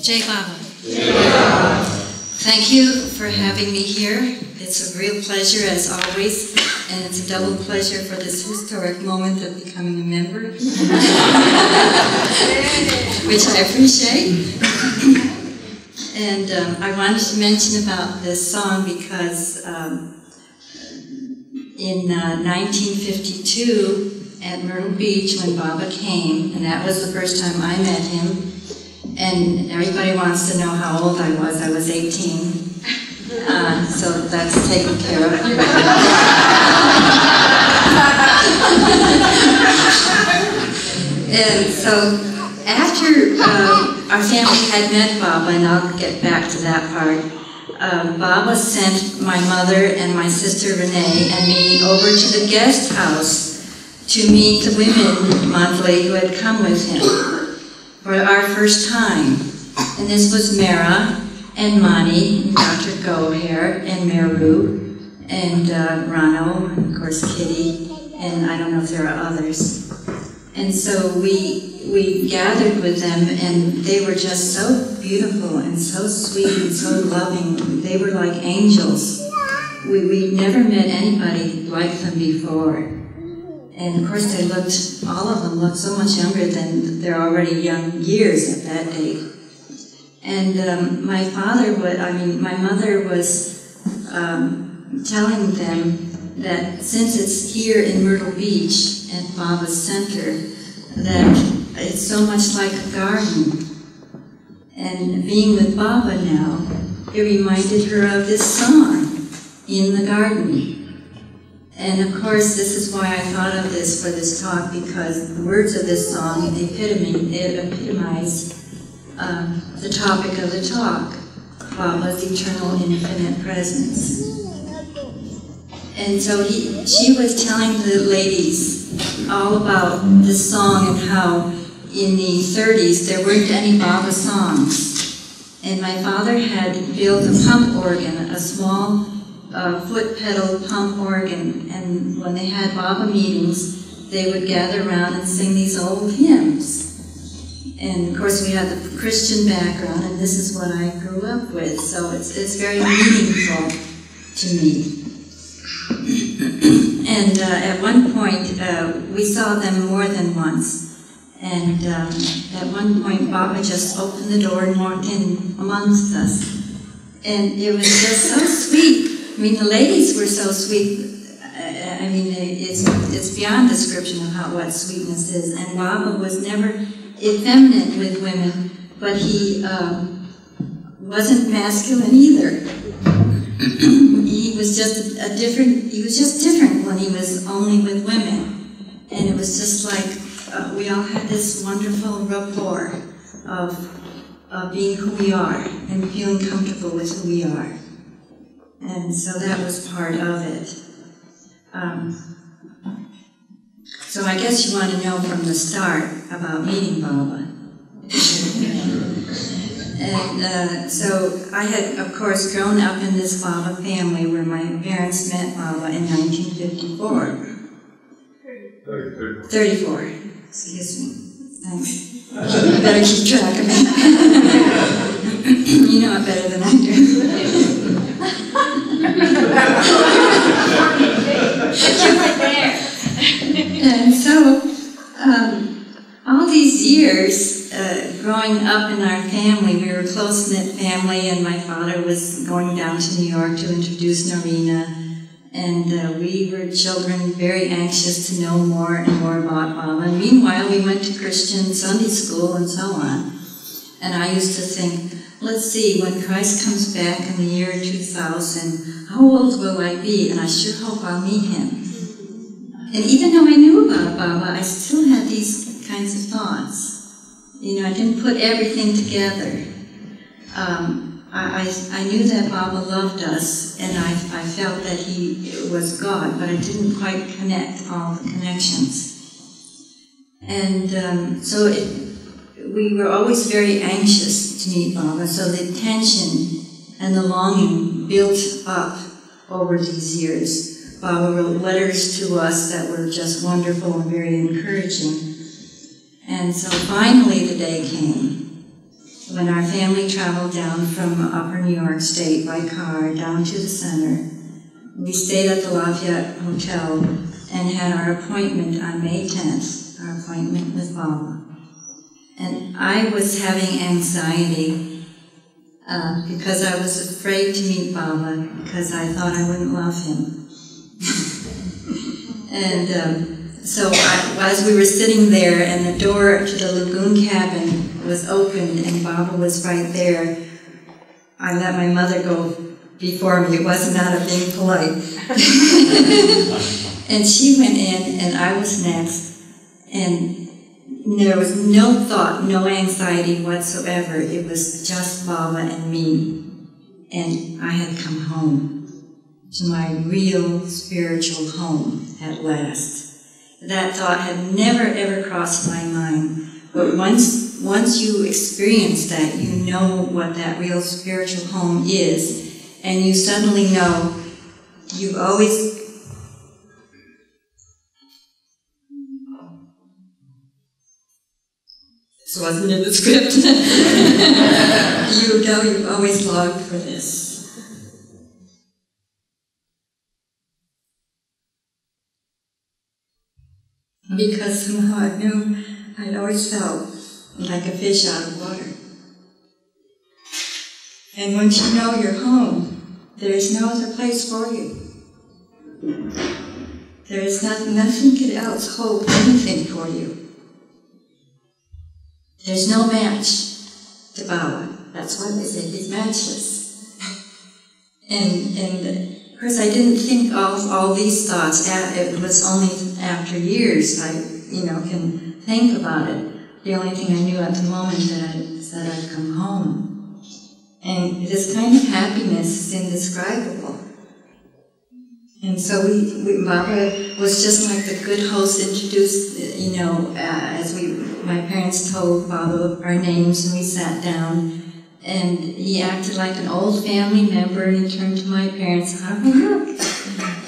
Jai Baba. Thank you for having me here. It's a real pleasure as always, and it's a double pleasure for this historic moment of becoming a member, which I appreciate. And I wanted to mention about this song because in 1952 at Myrtle Beach when Baba came, and that was the first time I met him, and everybody wants to know how old I was. I was 18, so that's taken care of. And so after our family had met Baba, and I'll get back to that part, Baba sent my mother and my sister Renee and me over to the guest house to meet the women monthly who had come with him for our first time. And this was Mera and Mani, and Dr. Goher, and Meru, and Rano, and of course Kitty, and I don't know if there are others. And so we gathered with them, and they were just so beautiful and so sweet and so loving. They were like angels. We'd never met anybody like them before. And of course they looked, all of them looked so much younger than their already young years at that date. And my mother was telling them that since it's here in Myrtle Beach at Baba's Center, that it's so much like a garden. And being with Baba now, it reminded her of this song, In the Garden. And of course, this is why I thought of this for this talk, because the words of this song epitomize the topic of the talk, Baba's eternal infinite presence. And so she was telling the ladies all about this song and how in the 30s there weren't any Baba songs. And my father had built a pump organ, a small foot pedal pump organ, and when they had Baba meetings, they would gather around and sing these old hymns. And of course we had the Christian background, and this is what I grew up with, so it's very meaningful to me. And at one point, we saw them more than once, and at one point Baba just opened the door and walked in amongst us. And it was just so sweet. I mean, the ladies were so sweet. I mean, it's beyond description of what sweetness is. And Baba was never effeminate with women, but he wasn't masculine either. He was just he was just different when he was only with women. And it was just like, we all had this wonderful rapport of being who we are and feeling comfortable with who we are. And so that was part of it. So I guess you want to know from the start about meeting Baba. And so I had, of course, grown up in this Baba family where my parents met Baba in 1954. 34. Excuse me. Thanks. You better keep track of me. You know it better than I do. And so, all these years, growing up in our family, we were a close-knit family, and my father was going down to New York to introduce Narina, and we were children very anxious to know more and more about Baba. And meanwhile, we went to Christian Sunday school and so on. And I used to think, let's see, when Christ comes back in the year 2000, how old will I be? And I sure hope I'll meet him. And even though I knew about Baba, I still had these kinds of thoughts. You know, I didn't put everything together. I knew that Baba loved us, and I felt that he was God, but I didn't quite connect all the connections. And so we were always very anxious to meet Baba, so the tension and the longing built up over these years. Baba wrote letters to us that were just wonderful and very encouraging. And so finally the day came. when our family traveled down from upper New York State by car down to the center. We stayed at the Lafayette Hotel and had our appointment on May 10th, our appointment with Baba. And I was having anxiety because I was afraid to meet Baba because I thought I wouldn't love him. And so as we were sitting there and the door to the lagoon cabin was opened and Baba was right there, I let my mother go before me. It wasn't out of being polite. And she went in and I was next. And there was no thought, no anxiety whatsoever. It was just Baba and me. And I had come home to my real spiritual home at last. That thought had never ever crossed my mind. But once you experience that, you know what that real spiritual home is. And you suddenly know you've always... This wasn't in the script. You know you've always longed for this. Because somehow I knew I'd always felt like a fish out of water. And once you know you're home, there is no other place for you. There is nothing else hold anything for you. There's no match to Baba. That's why they say he's matchless. And of course, I didn't think all these thoughts. It was only after years I, can think about it. The only thing I knew at the moment that I said I'd come home. And this kind of happiness is indescribable. And so Baba was just like the good host introduced, as my parents told Baba our names and we sat down. And he acted like an old family member and he turned to my parents, "How do you look?"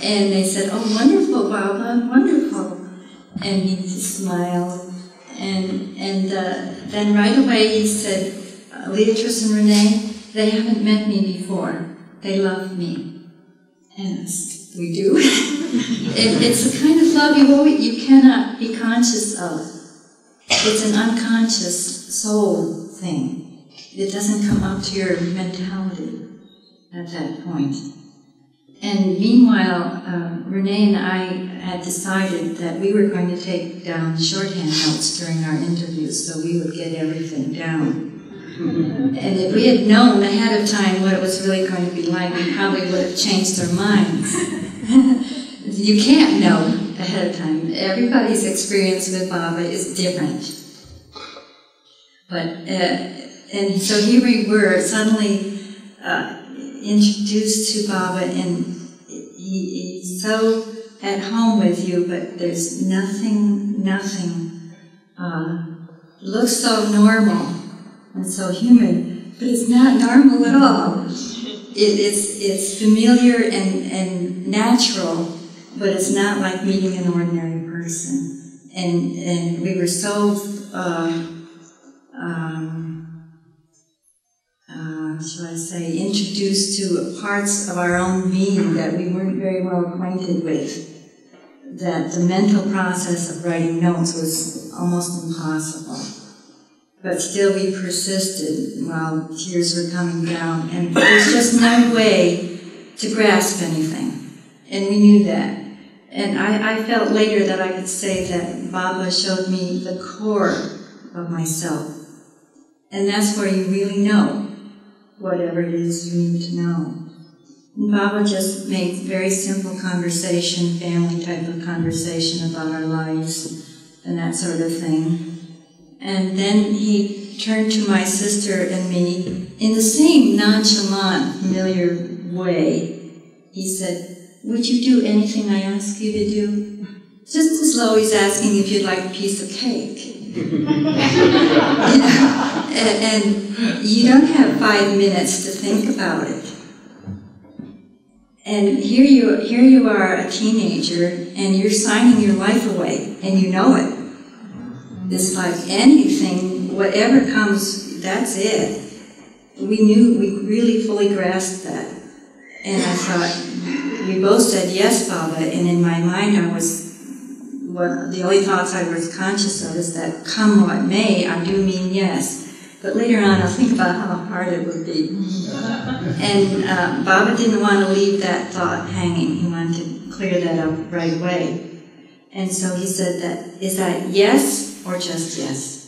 And they said, "Oh, wonderful, Baba, wonderful." And he just smiled. And then right away he said, "Leatrice and Renee, they haven't met me before. They love me." And we do. It's the kind of love you cannot be conscious of. It's an unconscious soul thing. It doesn't come up to your mentality at that point. And meanwhile, Renee and I had decided that we were going to take down shorthand notes during our interviews so we would get everything down. And if we had known ahead of time what it was really going to be like, we probably would have changed our minds. You can't know ahead of time. Everybody's experience with Baba is different. But and so here we were, suddenly introduced to Baba, and he's so at home with you, but there's nothing, looks so normal and so human, but it's not normal at all. It's familiar and natural, but it's not like meeting an ordinary person. And we were so shall I say, introduced to parts of our own being that we weren't very well acquainted with, that the mental process of writing notes was almost impossible. But still we persisted while tears were coming down, and there was just no way to grasp anything, and we knew that. And I felt later that I could say that Baba showed me the core of myself, and that's where you really know whatever it is you need to know. And Baba just made very simple conversation, family type of conversation about our lives and that sort of thing. And then he turned to my sister and me in the same nonchalant, familiar way. He said, "Would you do anything I ask you to do?" Just as though he's asking if you'd like a piece of cake. And you don't have 5 minutes to think about it. And here you are, a teenager, and you're signing your life away, and you know it. It's like anything, whatever comes, that's it. We knew, we really fully grasped that. And I thought, we both said, yes, Baba, and in my mind I was, the only thoughts I was conscious of is that, come what may, I do mean yes. But later on I'll think about how hard it would be. And Baba didn't want to leave that thought hanging. He wanted to clear that up right away. And so he said that, is that yes or just yes?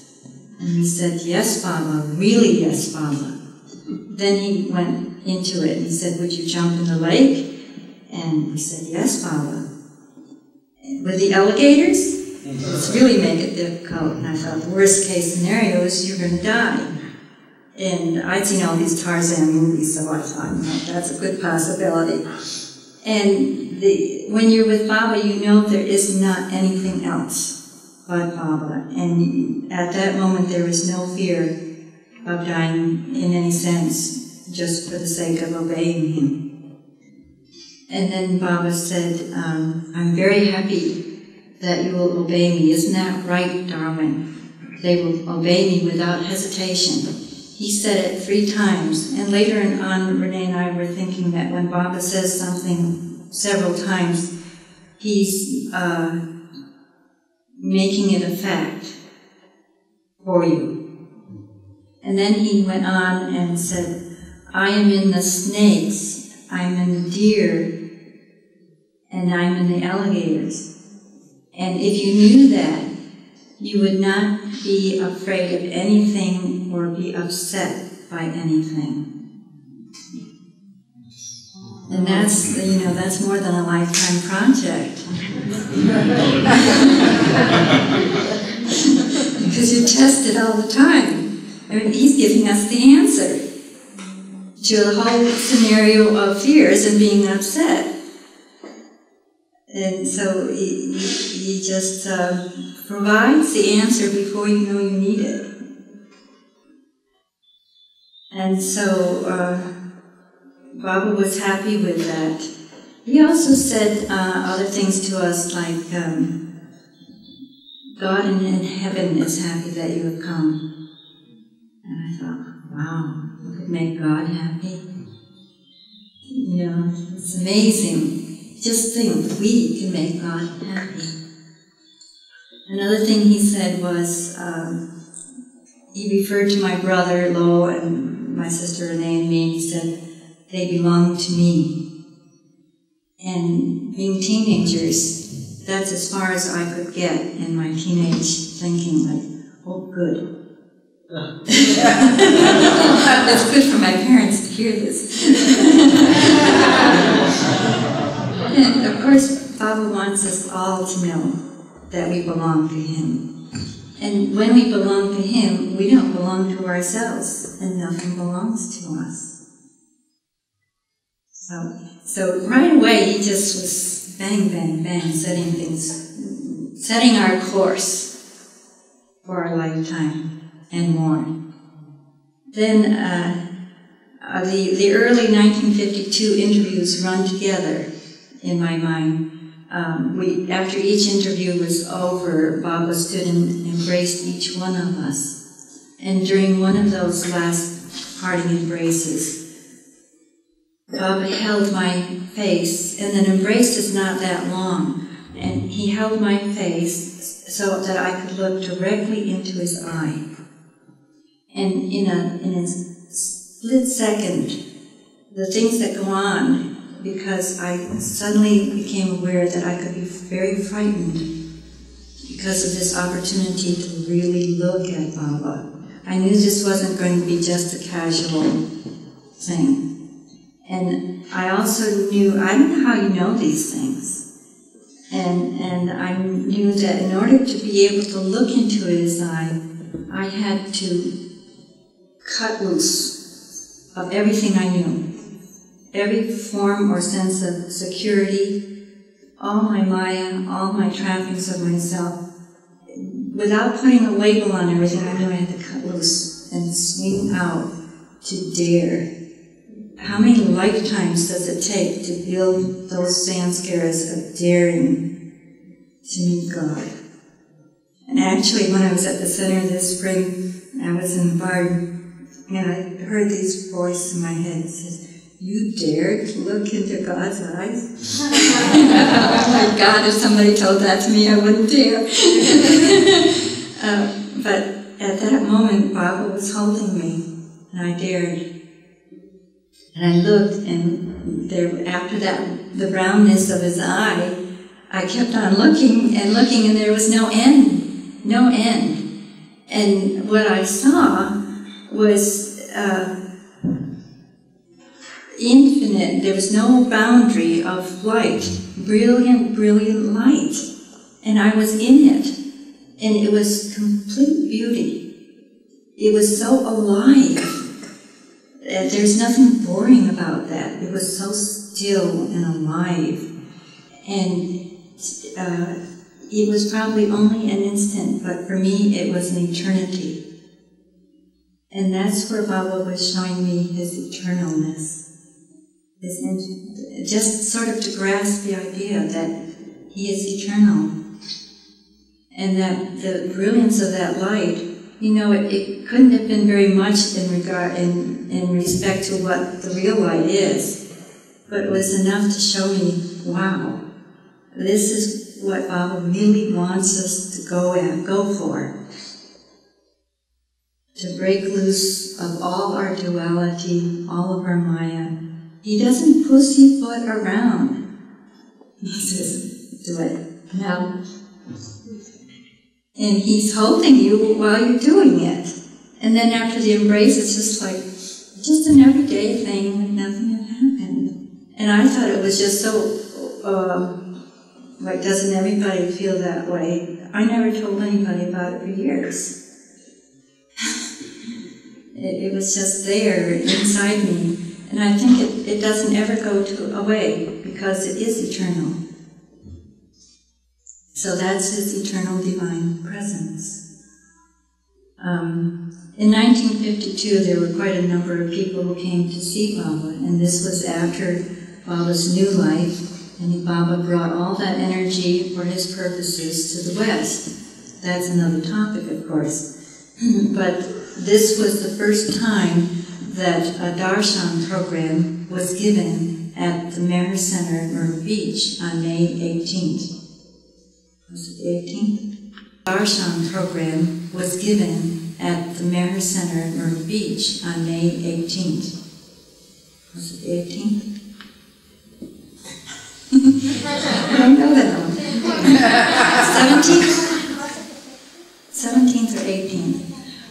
And we said, yes, Baba, really yes, Baba. Then he went into it and he said, would you jump in the lake? And we said, yes, Baba. With the alligators? Let's really make it difficult. And I thought the worst case scenario is you're going to die. And I'd seen all these Tarzan movies, so I thought, that's a good possibility. And when you're with Baba, you know there is not anything else but Baba. And at that moment, there was no fear of dying in any sense, just for the sake of obeying him. And then Baba said, I'm very happy that you will obey me. Isn't that right, Darwin? They will obey me without hesitation. He said it 3 times, and later on, Renee and I were thinking that when Baba says something several times, he's making it a fact for you. And then he went on and said, I am in the snakes, I'm in the deer, and I'm in the alligators. And if you knew that, you would not be afraid of anything or be upset by anything. And that's, that's more than a lifetime project. Because you test it all the time. I mean, he's giving us the answer to the whole scenario of fears and being upset. And so he just provides the answer before you know you need it. And so Baba was happy with that. He also said other things to us like, God in heaven is happy that you have come. And I thought, wow, we could make God happy. It's amazing. Just think, we can make God happy. Another thing he said was, he referred to my brother, Lo, and my sister Renee and me, and he said, they belong to me. And being teenagers, that's as far as I could get in my teenage thinking, like, oh, good. It's good for my parents to hear this. And of course, Baba wants us all to know that we belong to him. And when we belong to him, we don't belong to ourselves, and nothing belongs to us. So right away, he just was bang, bang, bang, setting our course for our lifetime and more. Then the early 1952 interviews run together in my mind. After each interview was over, Baba stood and embraced each one of us. And during one of those last parting embraces, Baba held my face, and an embrace is not that long, and he held my face so that I could look directly into his eye. And in a split second, the things that go on, because I suddenly became aware that I could be very frightened because of this opportunity to really look at Baba. I knew this wasn't going to be just a casual thing. And I also knew, I don't know how you know these things, and I knew that in order to be able to look into his eye, I had to cut loose of everything I knew. Every form or sense of security, all my maya, all my trappings of myself. Without putting a label on everything, I knew I had to cut loose and swing out to dare. How many lifetimes does it take to build those sanskaras of daring to meet God? And actually, when I was at the center this spring, I was in the garden, And I heard this voice in my head that says, "You dared to look into God's eyes?" Oh my God, if somebody told that to me, I wouldn't dare. But at that moment, Baba was holding me, and I dared. And I looked, and there, after that, the brownness of his eye, I kept on looking, and there was no end, no end. And what I saw was infinite. There was no boundary of light, brilliant, brilliant light. And I was in it. And it was complete beauty. It was so alive. There's nothing boring about that. It was so still and alive. And it was probably only an instant, but for me it was an eternity. And that's where Baba was showing me his eternalness. Just sort of to grasp the idea that he is eternal. And that the brilliance of that light, you know, it couldn't have been very much in respect to what the real light is, but it was enough to show me, wow, this is what Baba really wants us to go for. To break loose of all our duality, all of our Maya. He doesn't pussyfoot around. He says, do it now. And he's holding you while you're doing it. And then after the embrace, it's just like, just an everyday thing, like nothing had happened. And I thought it was just so, like, doesn't everybody feel that way? I never told anybody about it for years. It was just there inside me. And I think it doesn't ever go away because it is eternal. So that's his eternal divine presence. In 1952, there were quite a number of people who came to see Baba, and this was after Baba's new life, and Baba brought all that energy for his purposes to the West. That's another topic, of course. But this was the first time that a darshan program was given at the Meher Center at Myrtle Beach on May 18th. Was it the 18th? Darshan program was given at the Meher Center at Myrtle Beach on May 18th. Was it the 18th? I don't know that one. 17th? 17th or 18th?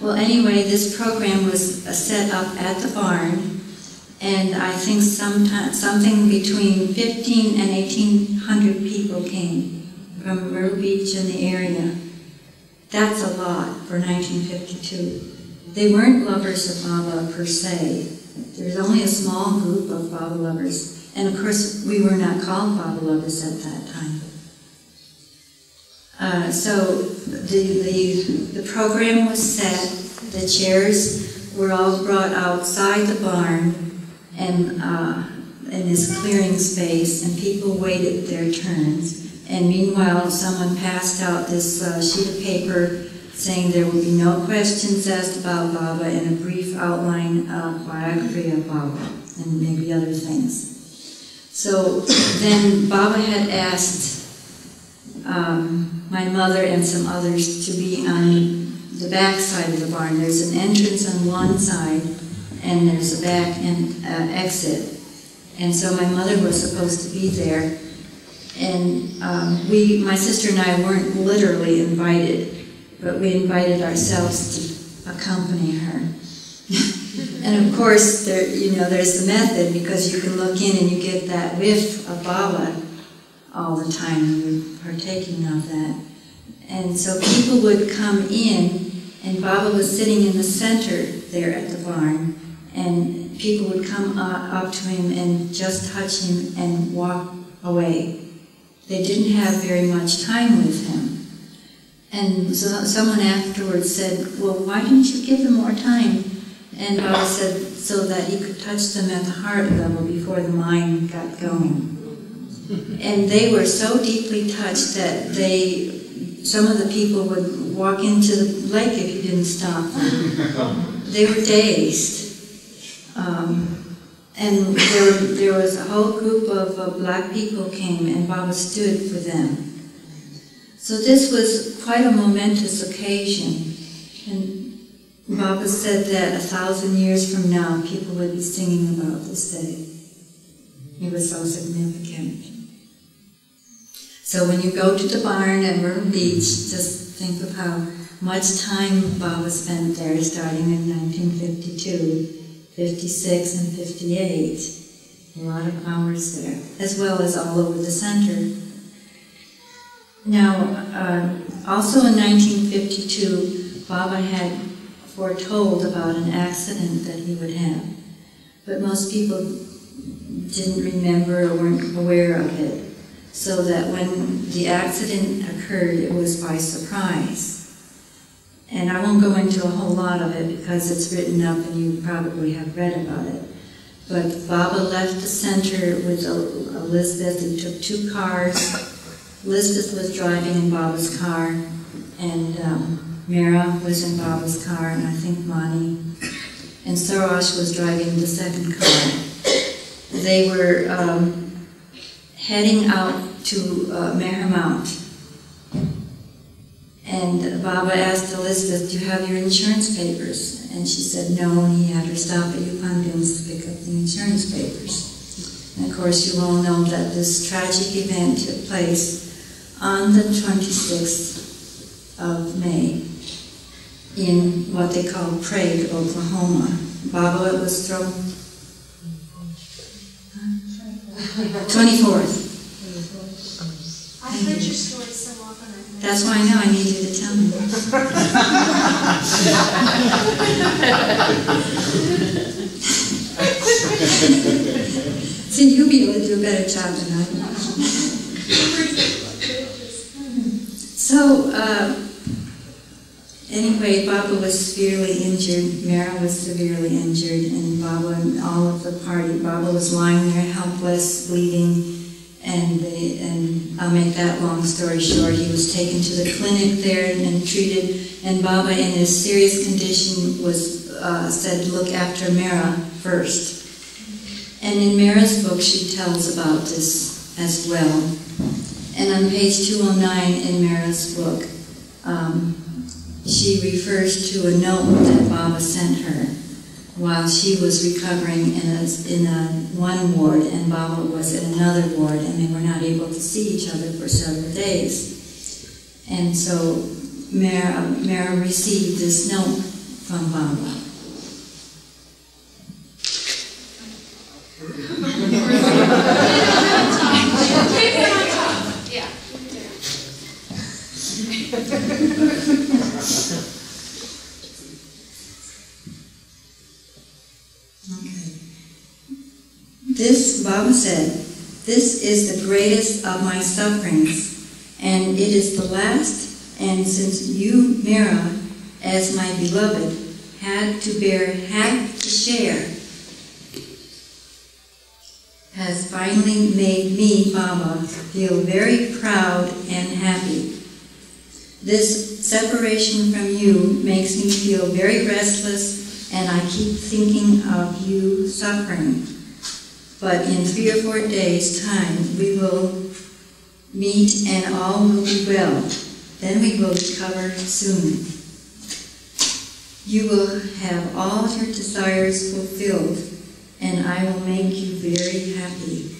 Well, anyway, this program was set up at the barn, and I think something between 15 and 1,800 people came from Myrtle Beach and the area. That's a lot for 1952. They weren't lovers of Baba per se. There was only a small group of Baba lovers. And of course, we were not called Baba lovers at that time. So the program was set, the chairs were all brought outside the barn and in this clearing space, and people waited their turns. And meanwhile, someone passed out this sheet of paper saying there would be no questions asked about Baba and a brief outline of biography of Baba and maybe other things. So then Baba had asked my mother and some others to be on the back side of the barn. There's an entrance on one side and there's a back exit. And so my mother was supposed to be there. And my sister and I weren't literally invited, but we invited ourselves to accompany her. And of course, there's the method, because you can look in and you get that whiff of Baba all the time, and you're partaking of that. And so people would come in, and Baba was sitting in the center there at the barn, and people would come up to him and just touch him and walk away. They didn't have very much time with him. And so someone afterwards said, well, why didn't you give them more time? And Baba said, so that he could touch them at the heart level before the mind got going. And they were so deeply touched that some of the people would walk into the lake if you didn't stop them. they were dazed. And there was a whole group of black people came, and Baba stood for them. So this was quite a momentous occasion. And Baba said that 1,000 years from now, people would be singing about this day. It was so significant. So when you go to the barn at Myrtle Beach, just think of how much time Baba spent there, starting in 1952. 56 and 58, a lot of hours there, as well as all over the center. Now, also in 1952, Baba had foretold about an accident that he would have, but most people didn't remember or weren't aware of it, so that when the accident occurred, it was by surprise. And I won't go into a whole lot of it because it's written up and you probably have read about it. But Baba left the center with Elizabeth. He took 2 cars. Elizabeth was driving in Baba's car, and Meher was in Baba's car, and I think Mani. And Sarash was driving the second car. They were heading out to Meher Mount. And Baba asked Elizabeth, "Do you have your insurance papers?" And she said no, and he had her stop at Upandun's to pick up the insurance papers. And of course you all know that this tragic event took place on the 26th of May in what they call Prague, Oklahoma. Baba was thrown 24th. I've heard your story so often. That's why I know I need you to tell me. See, you'll be able to do a better job than I will. So, anyway, Baba was severely injured, Meher was severely injured, and Baba and all of the party, Baba was lying there helpless, bleeding, and I'll make that long story short, he was taken to the clinic there and treated, and Baba in his serious condition was said, look after Meher first. And in Meher's book she tells about this as well. And on page 209 in Meher's book, she refers to a note that Baba sent her while she was recovering in one ward and Baba was in another ward, and they were not able to see each other for several days. And so Meher received this note from Baba. This, Baba said, this is the greatest of my sufferings, and it is the last, and since you, Meher, as my beloved, had to share, has finally made me, Baba, feel very proud and happy. This separation from you makes me feel very restless, and I keep thinking of you suffering. But in 3 or 4 days' time, we will meet and all will be well. Then we will recover soon. You will have all your desires fulfilled, and I will make you very happy.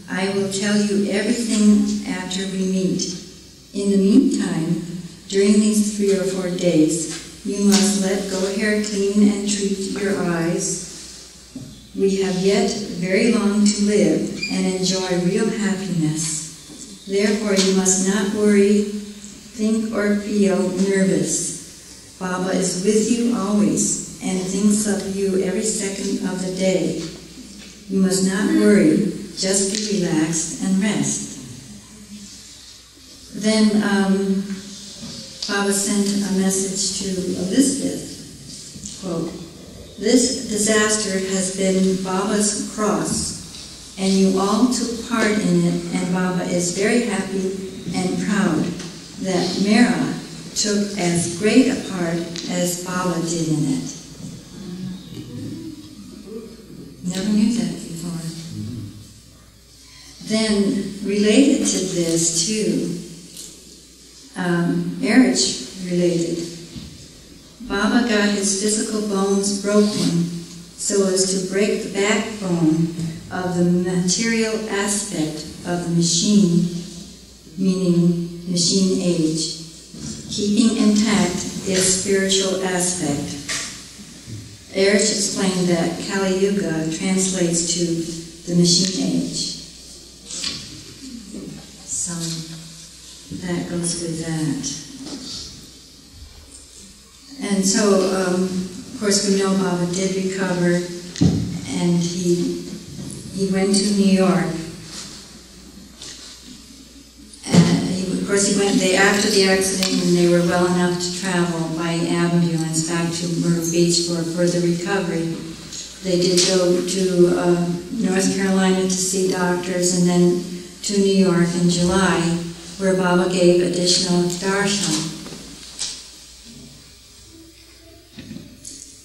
I will tell you everything after we meet. In the meantime, during these 3 or 4 days, you must let go hair clean and treat your eyes. We have yet very long to live and enjoy real happiness. Therefore, you must not worry, think, or feel nervous. Baba is with you always and thinks of you every second of the day. You must not worry, just be relaxed and rest. Then Baba sent a message to Elizabeth, quote, "This disaster has been Baba's cross, and you all took part in it, and Baba is very happy and proud that Meher took as great a part as Baba did in it." Never knew that before. Then, related to this too, marriage related. Baba got his physical bones broken so as to break the backbone of the material aspect of the machine, meaning machine age, keeping intact its spiritual aspect. Erich explained that Kali Yuga translates to the machine age. So that goes with that. And so, of course, we know Baba did recover, and he went to New York. And of course, he went after the accident, and they were well enough to travel by ambulance back to Myrtle Beach for further recovery. They did go to North Carolina to see doctors, and then to New York in July, where Baba gave additional darshan.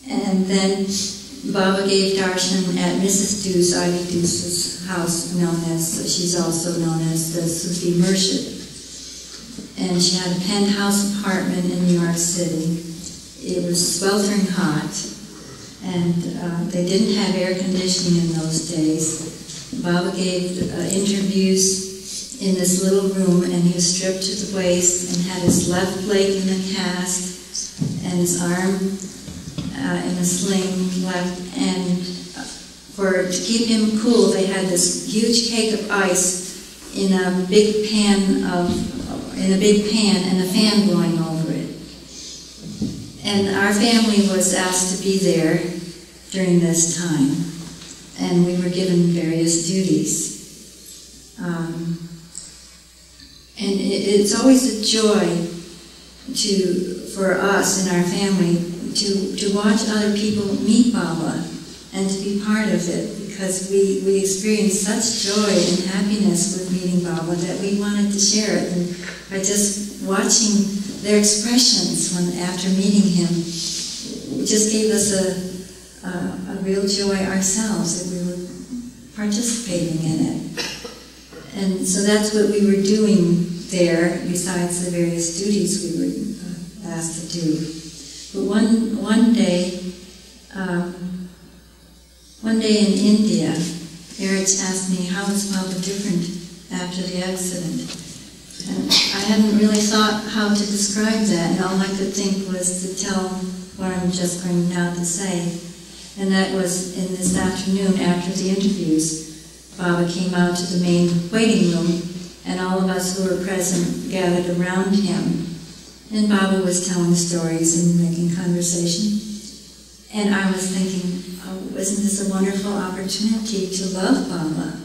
And then Baba gave darshan at Mrs. Deuce, Ivy Deuce's house, she's also known as the Sufi Murshid. And she had a penthouse apartment in New York City. It was sweltering hot, and they didn't have air conditioning in those days. Baba gave interviews in this little room, and he was stripped to the waist and had his left leg in a cast and his arm in a sling left. And to keep him cool, they had this huge cake of ice in a big pan and a fan blowing over it. And our family was asked to be there during this time, and we were given various duties. And it's always a joy for us and our family to watch other people meet Baba and to be part of it, because we experienced such joy and happiness with meeting Baba that we wanted to share it. And by just watching their expressions after meeting him, it just gave us a real joy ourselves that we were participating in it. And so that's what we were doing there, besides the various duties we were asked to do. But one day in India, Erich asked me, how was Baba different after the accident? And I hadn't really thought how to describe that, and all I could think was to tell what I'm just going now to say. And that was in this afternoon after the interviews, Baba came out to the main waiting room, and all of us who were present gathered around him. And Baba was telling stories and making conversation. And I was thinking, oh, isn't this a wonderful opportunity to love Baba?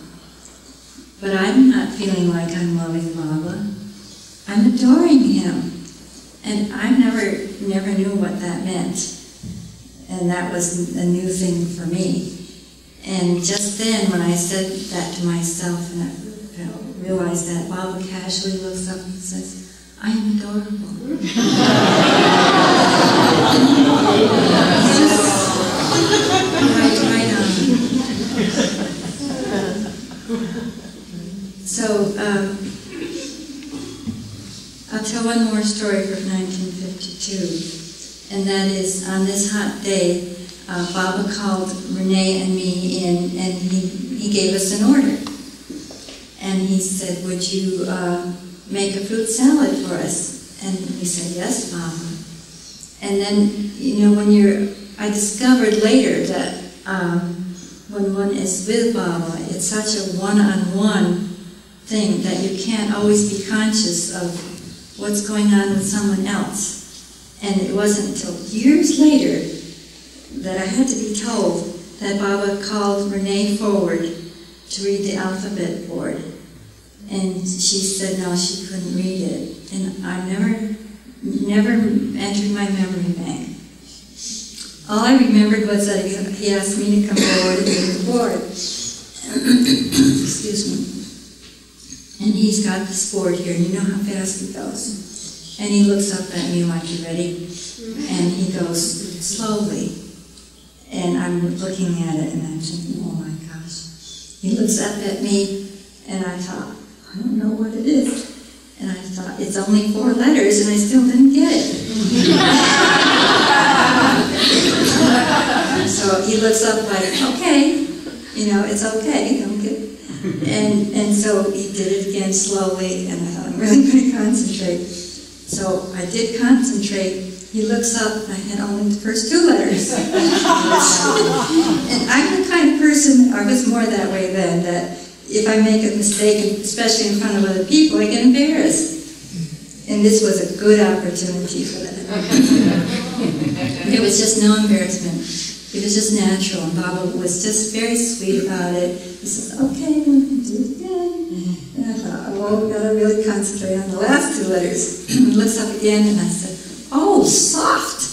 But I'm not feeling like I'm loving Baba. I'm adoring him. And I never knew what that meant. And that was a new thing for me. And just then, when I said that to myself, and I realized that, Baba casually looks up and says, I am adorable. Right on. So, I'll tell one more story from 1952, and that is, on this hot day, Baba called Renee and me in, and he gave us an order. And he said, would you make a fruit salad for us? And we said, yes, Baba. And then, you know, I discovered later that when one is with Baba, it's such a one-on-one thing that you can't always be conscious of what's going on with someone else. And it wasn't until years later that I had to be told that Baba called Renee forward to read the alphabet board. And she said no, she couldn't read it. And I never entered my memory bank. All I remembered was that he asked me to come forward and read the board. Excuse me. And he's got this board here, and you know how fast he goes. And he looks up at me like, you ready? And he goes, slowly. And I'm looking at it and I'm thinking, oh my gosh. He looks up at me and I thought, I don't know what it is. And I thought, it's only 4 letters and I still didn't get it. So he looks up like, okay, it's okay, don't get it. And so he did it again slowly and I thought, I'm really going to concentrate. So I did concentrate. He looks up, and I had only the first 2 letters. And I'm the kind of person, I was more that way then, that if I make a mistake, especially in front of other people, I get embarrassed. And this was a good opportunity for that. There was just no embarrassment. It was just natural, and Baba was just very sweet about it. He says, okay, we can do it again. And I thought, oh, we've got to really concentrate on the last 2 letters. He looks up again, and I said, oh, soft.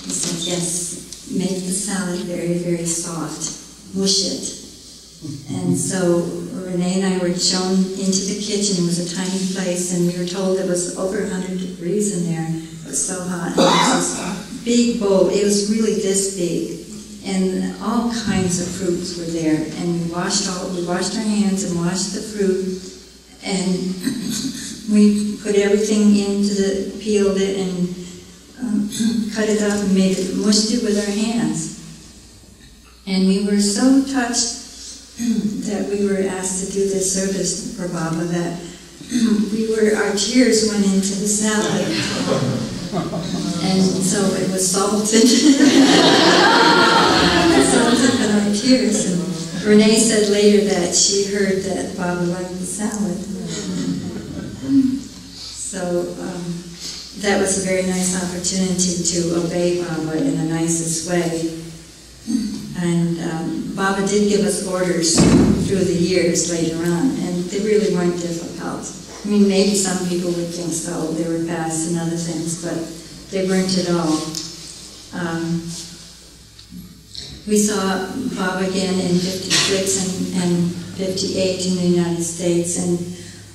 He said, yes, make the salad very, very soft. Mush it. And so Renee and I were shown into the kitchen. It was a tiny place, and we were told it was over 100 degrees in there. It was so hot. And it was this big bowl. It was really this big. And all kinds of fruits were there. And we washed our hands and washed the fruit. And we put everything peeled it and cut it up and mushed it with our hands. And we were so touched that we were asked to do this service for Baba that our tears went into the salad. And so it was salted. Salted with our tears. And Renee said later that she heard that Baba liked the salad. So that was a very nice opportunity to obey Baba in the nicest way. And Baba did give us orders through the years later on, and they really weren't difficult. I mean, maybe some people would think so, they were fast and other things, but they weren't at all. We saw Baba again in 56 and 58 in the United States, and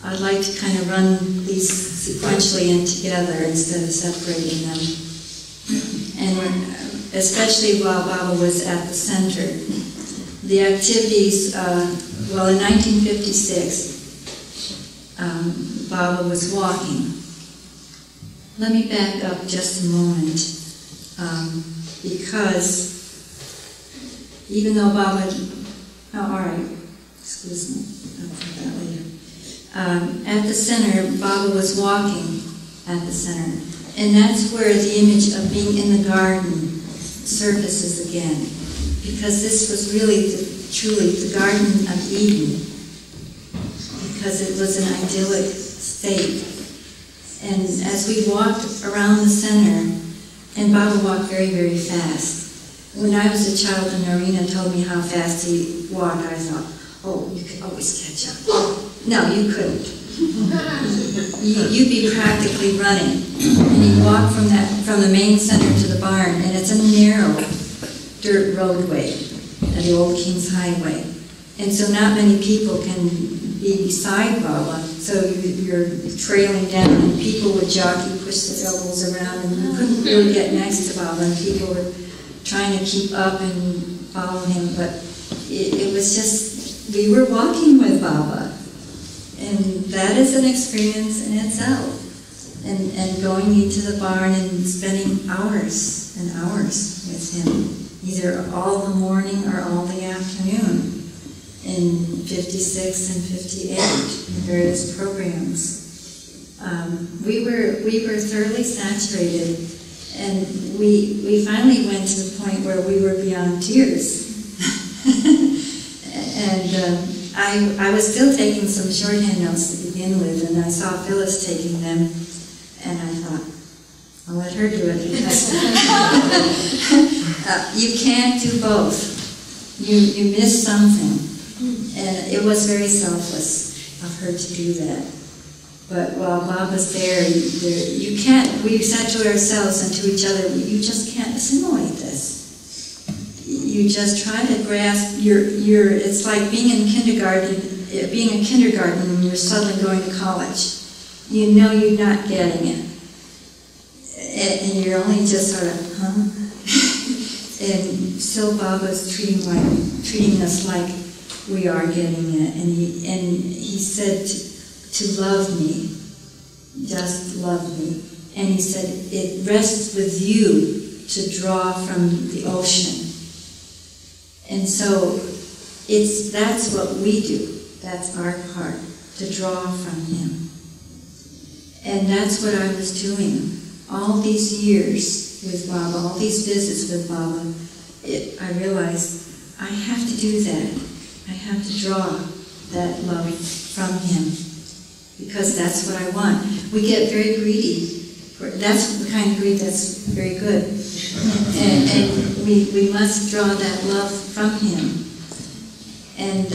I'd like to kind of run these sequentially and together instead of separating them. And especially while Baba was at the center. The activities, well, in 1956, Baba was walking. Let me back up just a moment, because even though Baba, oh, all right, excuse me, I'll put that later. At the center, Baba was walking at the center. And that's where the image of being in the garden surfaces again. Because this was really, truly the Garden of Eden. Because it was an idyllic state. And as we walked around the center, and Baba walked very, very fast. When I was a child and Narina told me how fast he walked, I thought, oh, you could always catch up. No, you couldn't. You'd be practically running. And he walked from the main center to the barn, and it's a narrow dirt roadway, the old King's Highway. And so not many people can be beside Baba, so you're trailing down, and people would jockey, push their elbows around, and you couldn't really get next to Baba, and people were trying to keep up and follow him, but it was just, we were walking with Baba. And that is an experience in itself. And going into the barn and spending hours and hours with him, either all the morning or all the afternoon, in 56 and 58, in various programs. We were thoroughly saturated, and we finally went to the point where we were beyond tears. And I was still taking some shorthand notes to begin with, and I saw Phyllis taking them, and I thought, I'll let her do it, because you can't do both. You miss something, and it was very selfless of her to do that. But while Baba's there, you can't, we said to ourselves and to each other, you just can't assimilate this. You just try to grasp it's like being in kindergarten, being a kindergarten when you're suddenly going to college. You know you're not getting it. And you're only just sort of, huh? And still Baba's treating us like we are getting it. And he said to love me, just love me. And he said, it rests with you to draw from the ocean. And so that's what we do. That's our part, to draw from him. And that's what I was doing all these years with Baba, all these visits with Baba. I realized I have to do that. I have to draw that love from him, because that's what I want. We get very greedy. That's the kind of greed that's very good. And we must draw that love from him. And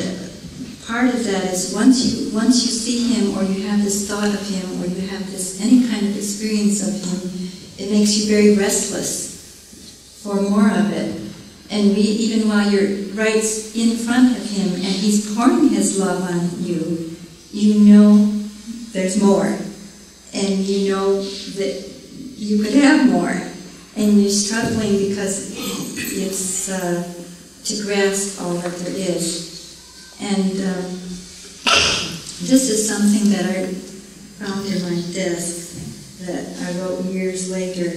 part of that is once you see him, or you have this thought of him, or you have this any kind of experience of him, it makes you very restless for more of it. And even while you're right in front of him and he's pouring his love on you, you know there's more. And you know that you could have more. And you're struggling because it's to grasp all that there is. And this is something that I found in my desk that I wrote years later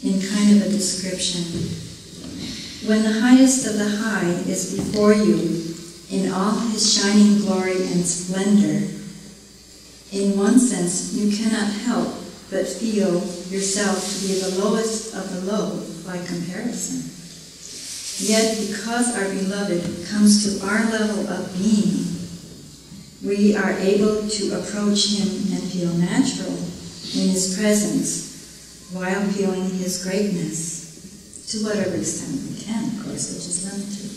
in kind of a description. When the highest of the high is before you in all his shining glory and splendor, in one sense you cannot help but feel yourself to be the lowest of the low by comparison. Yet because our beloved comes to our level of being, we are able to approach him and feel natural in his presence while feeling his greatness, to whatever extent we can, of course, which is limited.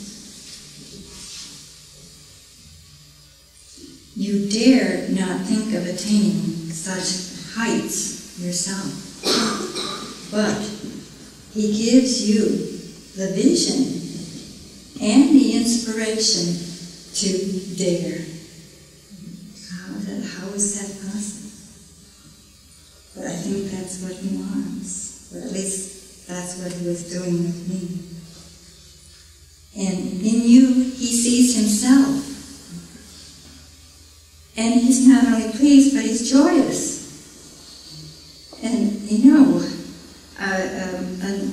You dare not think of attaining such heights yourself, but he gives you the vision and the inspiration to dare. How is that possible? But I think that's what he wants, or at least that's what he was doing with me. And in you, he sees himself. And he's not only pleased, but he's joyous. And you know,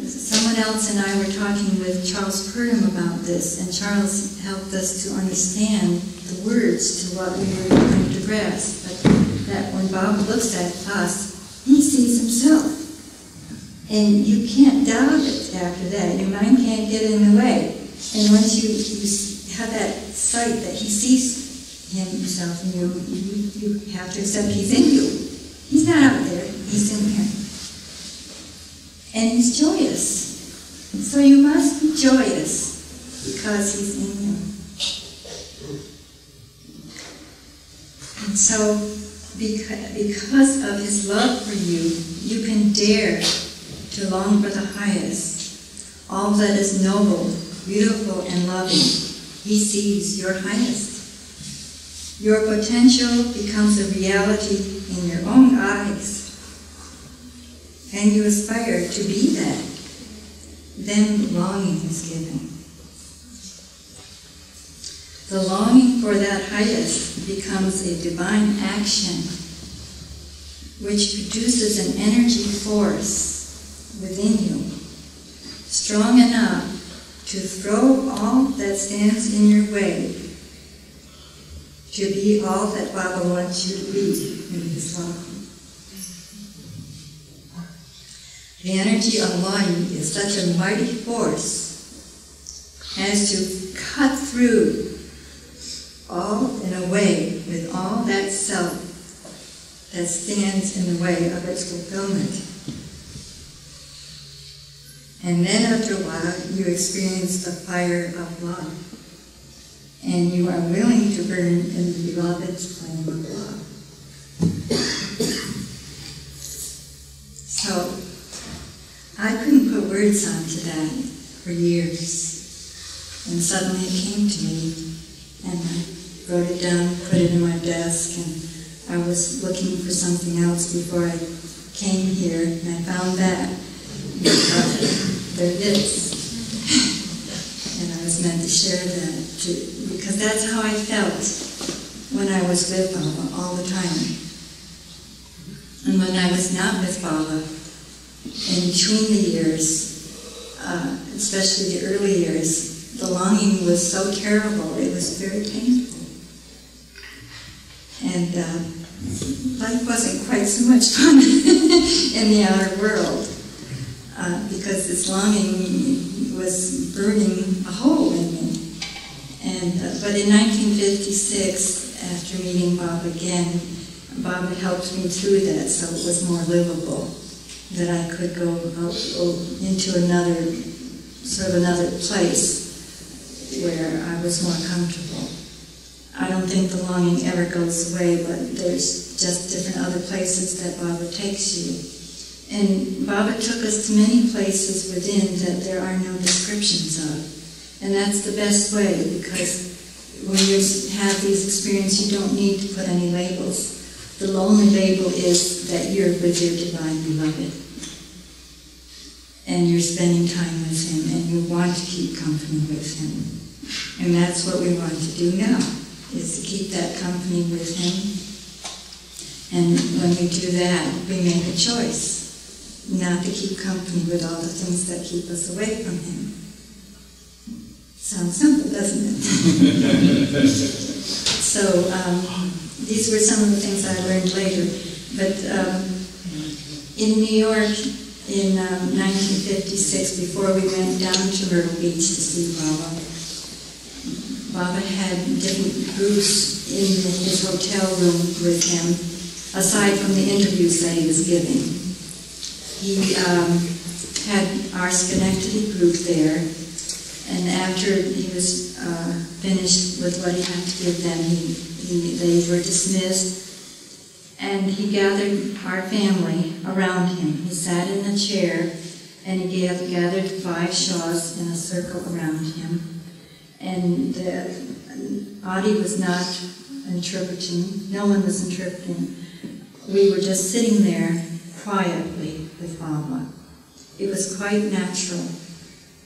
someone else and I were talking with Charles Purdom about this, and Charles helped us to understand the words to what we were trying to grasp. But that when Baba looks at us, he sees himself. And you can't doubt it after that. Your mind can't get in the way. And once you have that sight that he sees himself in you, you have to accept he's in you. He's not out there, he's in here. And he's joyous. So you must be joyous because he's in you. And so, because of his love for you, you can dare to long for the highest, all that is noble, beautiful, and loving. He sees your highest. Your potential becomes a reality in your own eyes, and you aspire to be that. Then longing is given. The longing for that highest becomes a divine action, which produces an energy force within you, strong enough to throw all that stands in your way, to be all that Baba wants you to be in his love. The energy of longing is such a mighty force as to cut through all and away with all that self that stands in the way of its fulfillment. And then after a while, you experience the fire of love, and you are willing to burn in the beloved's flame of love. So, I couldn't put words onto that for years, and suddenly it came to me, and I wrote it down, put it in my desk, and I was looking for something else before I came here, and I found that. There it is. meant to share that, because that's how I felt when I was with Baba all the time. And when I was not with Baba, in between the years, especially the early years, the longing was so terrible, it was very painful. And life wasn't quite so much fun in the outer world, because this longing was burning a hole in me. And but in 1956, after meeting Baba again, Baba helped me through that, so it was more livable, that I could go into another place where I was more comfortable. I don't think the longing ever goes away, but there's just different other places that Baba takes you. And Baba took us to many places within that there are no descriptions of. And that's the best way, because when you have these experiences, you don't need to put any labels. The only label is that you're with your divine beloved. And you're spending time with him, and you want to keep company with him. And that's what we want to do now, is to keep that company with him. And when we do that, we make a choice not to keep company with all the things that keep us away from him. Sounds simple, doesn't it? So these were some of the things I learned later. But in New York, in 1956, before we went down to Myrtle Beach to see Baba, Baba had different groups in his hotel room with him, aside from the interviews that he was giving. He had our Schenectady group there, and after he was finished with what he had to give them, they were dismissed, and he gathered our family around him. He sat in a chair, and he gathered 5 Shaws in a circle around him, and Adi was not interpreting, no one was interpreting. We were just sitting there quietly with Baba. It was quite natural.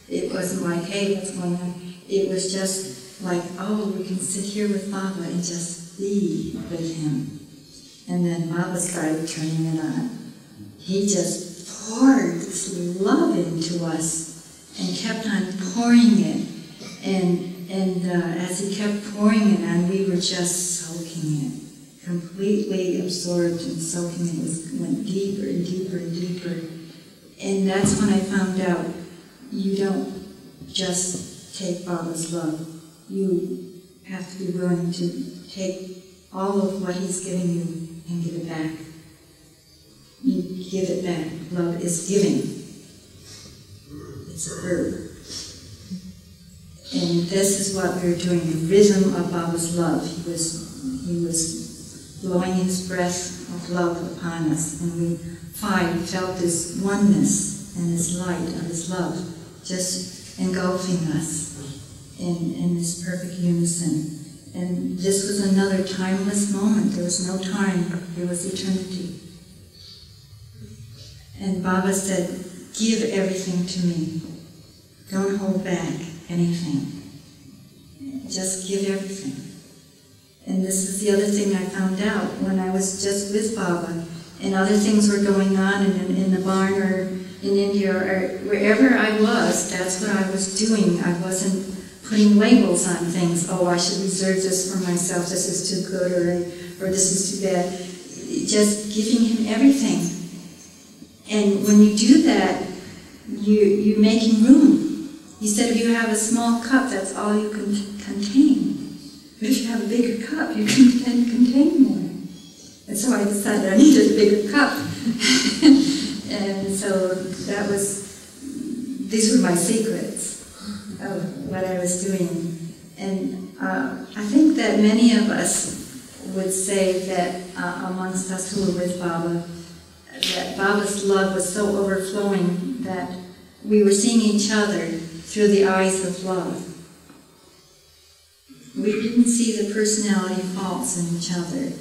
It wasn't like, hey, what's going on? It was just like, oh, we can sit here with Baba and just be with him. And then Baba started turning it on. He just poured this love into us and kept on pouring it. And as he kept pouring it on, we were just soaking it. Completely absorbed and soaking it. It went deeper and deeper and deeper. And that's when I found out you don't just take Baba's love. You have to be willing to take all of what he's giving you and give it back. You give it back. Love is giving. It's a verb. And this is what we were doing, the rhythm of Baba's love. He was blowing his breath of love upon us, and we felt this oneness and this light of his love just engulfing us in this perfect unison. And this was another timeless moment. There was no time, there was eternity. And Baba said, give everything to me. Don't hold back anything. Just give everything. And this is the other thing I found out when I was just with Baba, and other things were going on in the barn or in India or wherever I was. That's what I was doing. I wasn't putting labels on things. Oh, I should reserve this for myself. This is too good, or this is too bad. Just giving him everything. And when you do that, you're making room. He said, if you have a small cup, that's all you can contain. But if you have a bigger cup, you can contain more. And so I decided I needed a bigger cup. And so that these were my secrets of what I was doing. And I think that many of us would say that amongst us who were with Baba, that Baba's love was so overflowing that we were seeing each other through the eyes of love. We didn't see the personality faults in each other.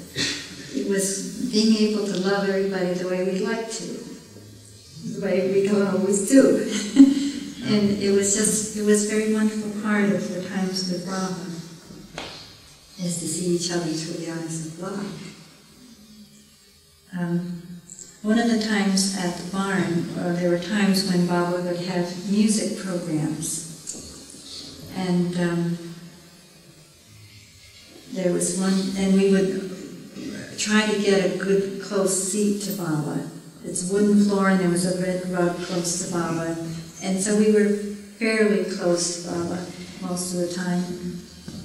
It was being able to love everybody the way we like to, the way we don't always do. And it was a very wonderful part of the times with Baba, is to see each other through the eyes of love. One of the times at the barn, there were times when Baba would have music programs. And there was one, and we would try to get a good close seat to Baba. It's wooden floor and there was a red rug close to Baba. And so we were fairly close to Baba most of the time.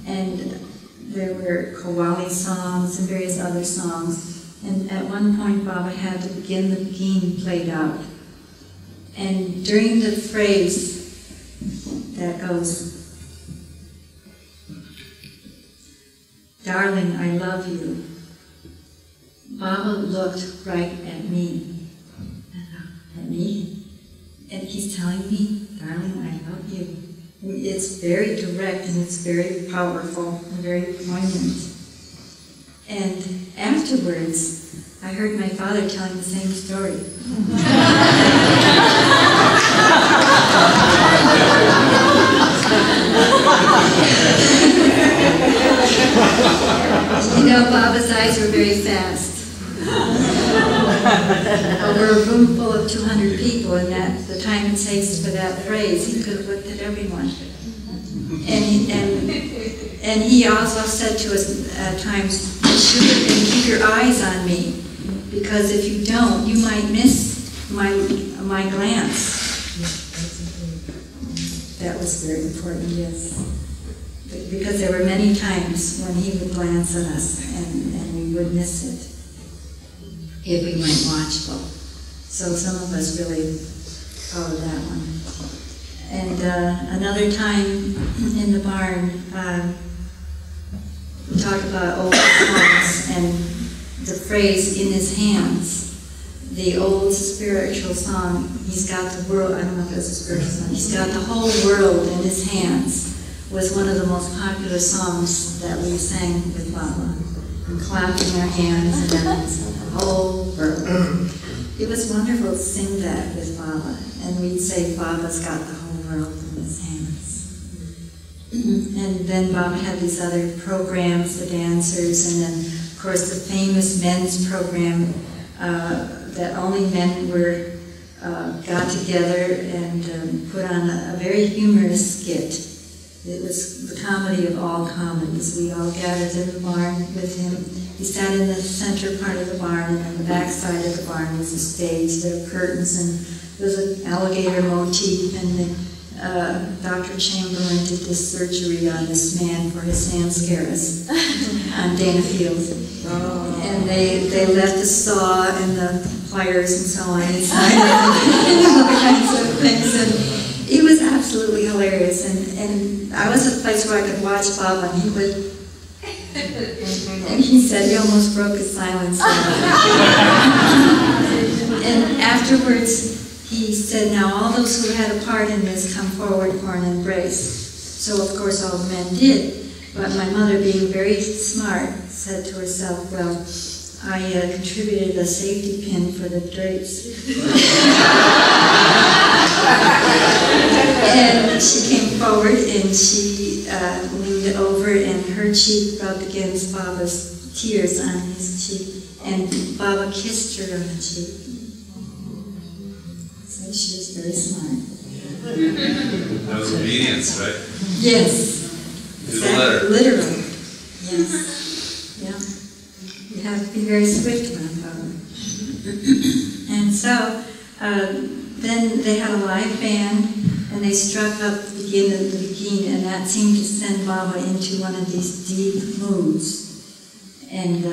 And there were Qawwali songs and various other songs. And at one point Baba had to begin the beguine played out. And during the phrase that goes, "Darling, I love you," Baba looked right at me. At me? And he's telling me, "Darling, I love you." It's very direct and it's very powerful and very poignant. And afterwards, I heard my father telling the same story. You know, Baba's eyes were very fast. Over a room full of 200 people, and that the time it takes for that phrase, he could have looked at everyone. And he also said to us at times, "Be sure and keep your eyes on me, because if you don't, you might miss my glance." That was very important, yes. Because there were many times when he would glance at us and we would miss it if we weren't watchful. So some of us really followed that one. And another time in the barn, we talked about old songs and the phrase "in his hands." The old spiritual song, "He's got the world," I don't know if it's a spiritual song, "He's got the whole world in his hands," was one of the most popular songs that we sang with Baba. And clapping our hands and then the whole world. It was wonderful to sing that with Baba. And we'd say, "Baba's got the whole world in his hands." And then Baba had these other programs, the dancers, and then of course the famous men's program that only men were got together and put on a very humorous skit. It was the comedy of all comedies. We all gathered in the barn with him. He sat in the center part of the barn, and on the back side of the barn was a stage. There were curtains, and there was an alligator motif, and Dr. Chamberlain did this surgery on this man for his samskaras on Dana Field. Oh. And they left the saw and the pliers and so on inside and all kinds of things. And it was absolutely hilarious. And I was at a place where I could watch Baba, and he would, and he said he almost broke his silence. And afterwards, he said, "Now all those who had a part in this come forward for an embrace." So of course all the men did, but my mother, being very smart, said to herself, "Well, I contributed a safety pin for the drapes." And she came forward and she leaned over and her cheek rubbed against Baba's tears on his cheek, and Baba kissed her on the cheek. So she was very smart. That was obedience, right? Yes. To the letter. Literally. Yes. Yeah. You have to be very swift around Baba. And so, then they had a live band, and they struck up the beginning, and that seemed to send Baba into one of these deep moods. And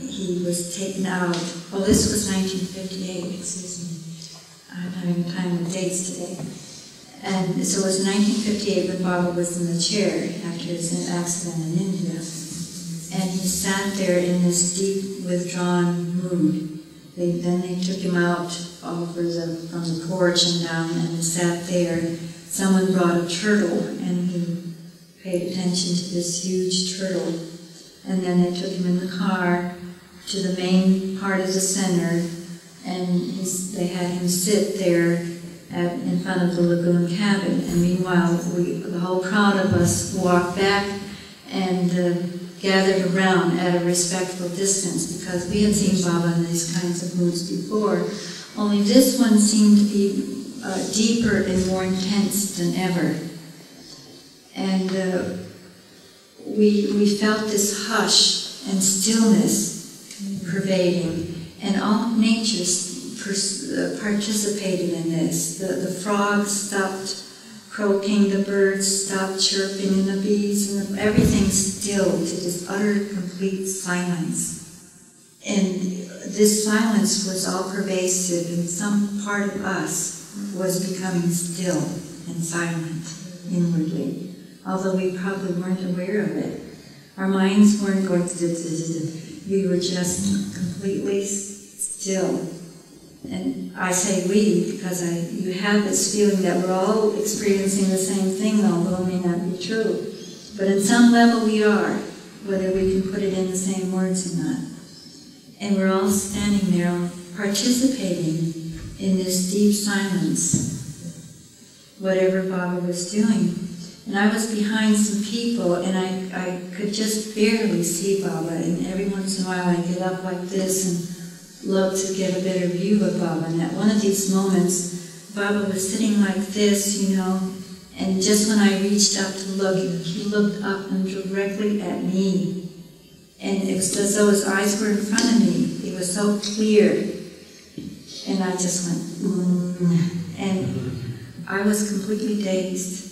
he was taken out. Well, this was 1958, excuse me. I'm having time with dates today. And so it was 1958 when Baba was in the chair after his accident in India. And he sat there in this deep, withdrawn mood. Then they took him out from the porch and down, and he sat there. Someone brought a turtle, and he paid attention to this huge turtle. And then they took him in the car to the main part of the center, and they had him sit there in front of the lagoon cabin. And meanwhile, the whole crowd of us walked back and gathered around at a respectful distance, because we had seen Baba in these kinds of moods before. Only this one seemed to be deeper and more intense than ever. And we felt this hush and stillness pervading, and all nature participated in this. The frogs stopped croaking, the birds stopped chirping, and the bees, and everything stilled to this utter, complete silence. And this silence was all pervasive, and some part of us was becoming still and silent inwardly, although we probably weren't aware of it. Our minds weren't going to, we were just completely still. And I say we because you have this feeling that we're all experiencing the same thing, although it may not be true. But at some level we are, whether we can put it in the same words or not. And we're all standing there participating in this deep silence, whatever Baba was doing. And I was behind some people, and I could just barely see Baba, and every once in a while I get up like this and look to get a better view of Baba. And at one of these moments, Baba was sitting like this, you know, and just when I reached up to look, he looked up and directly at me. And it was as though his eyes were in front of me. It was so clear. And I just went, and I was completely dazed.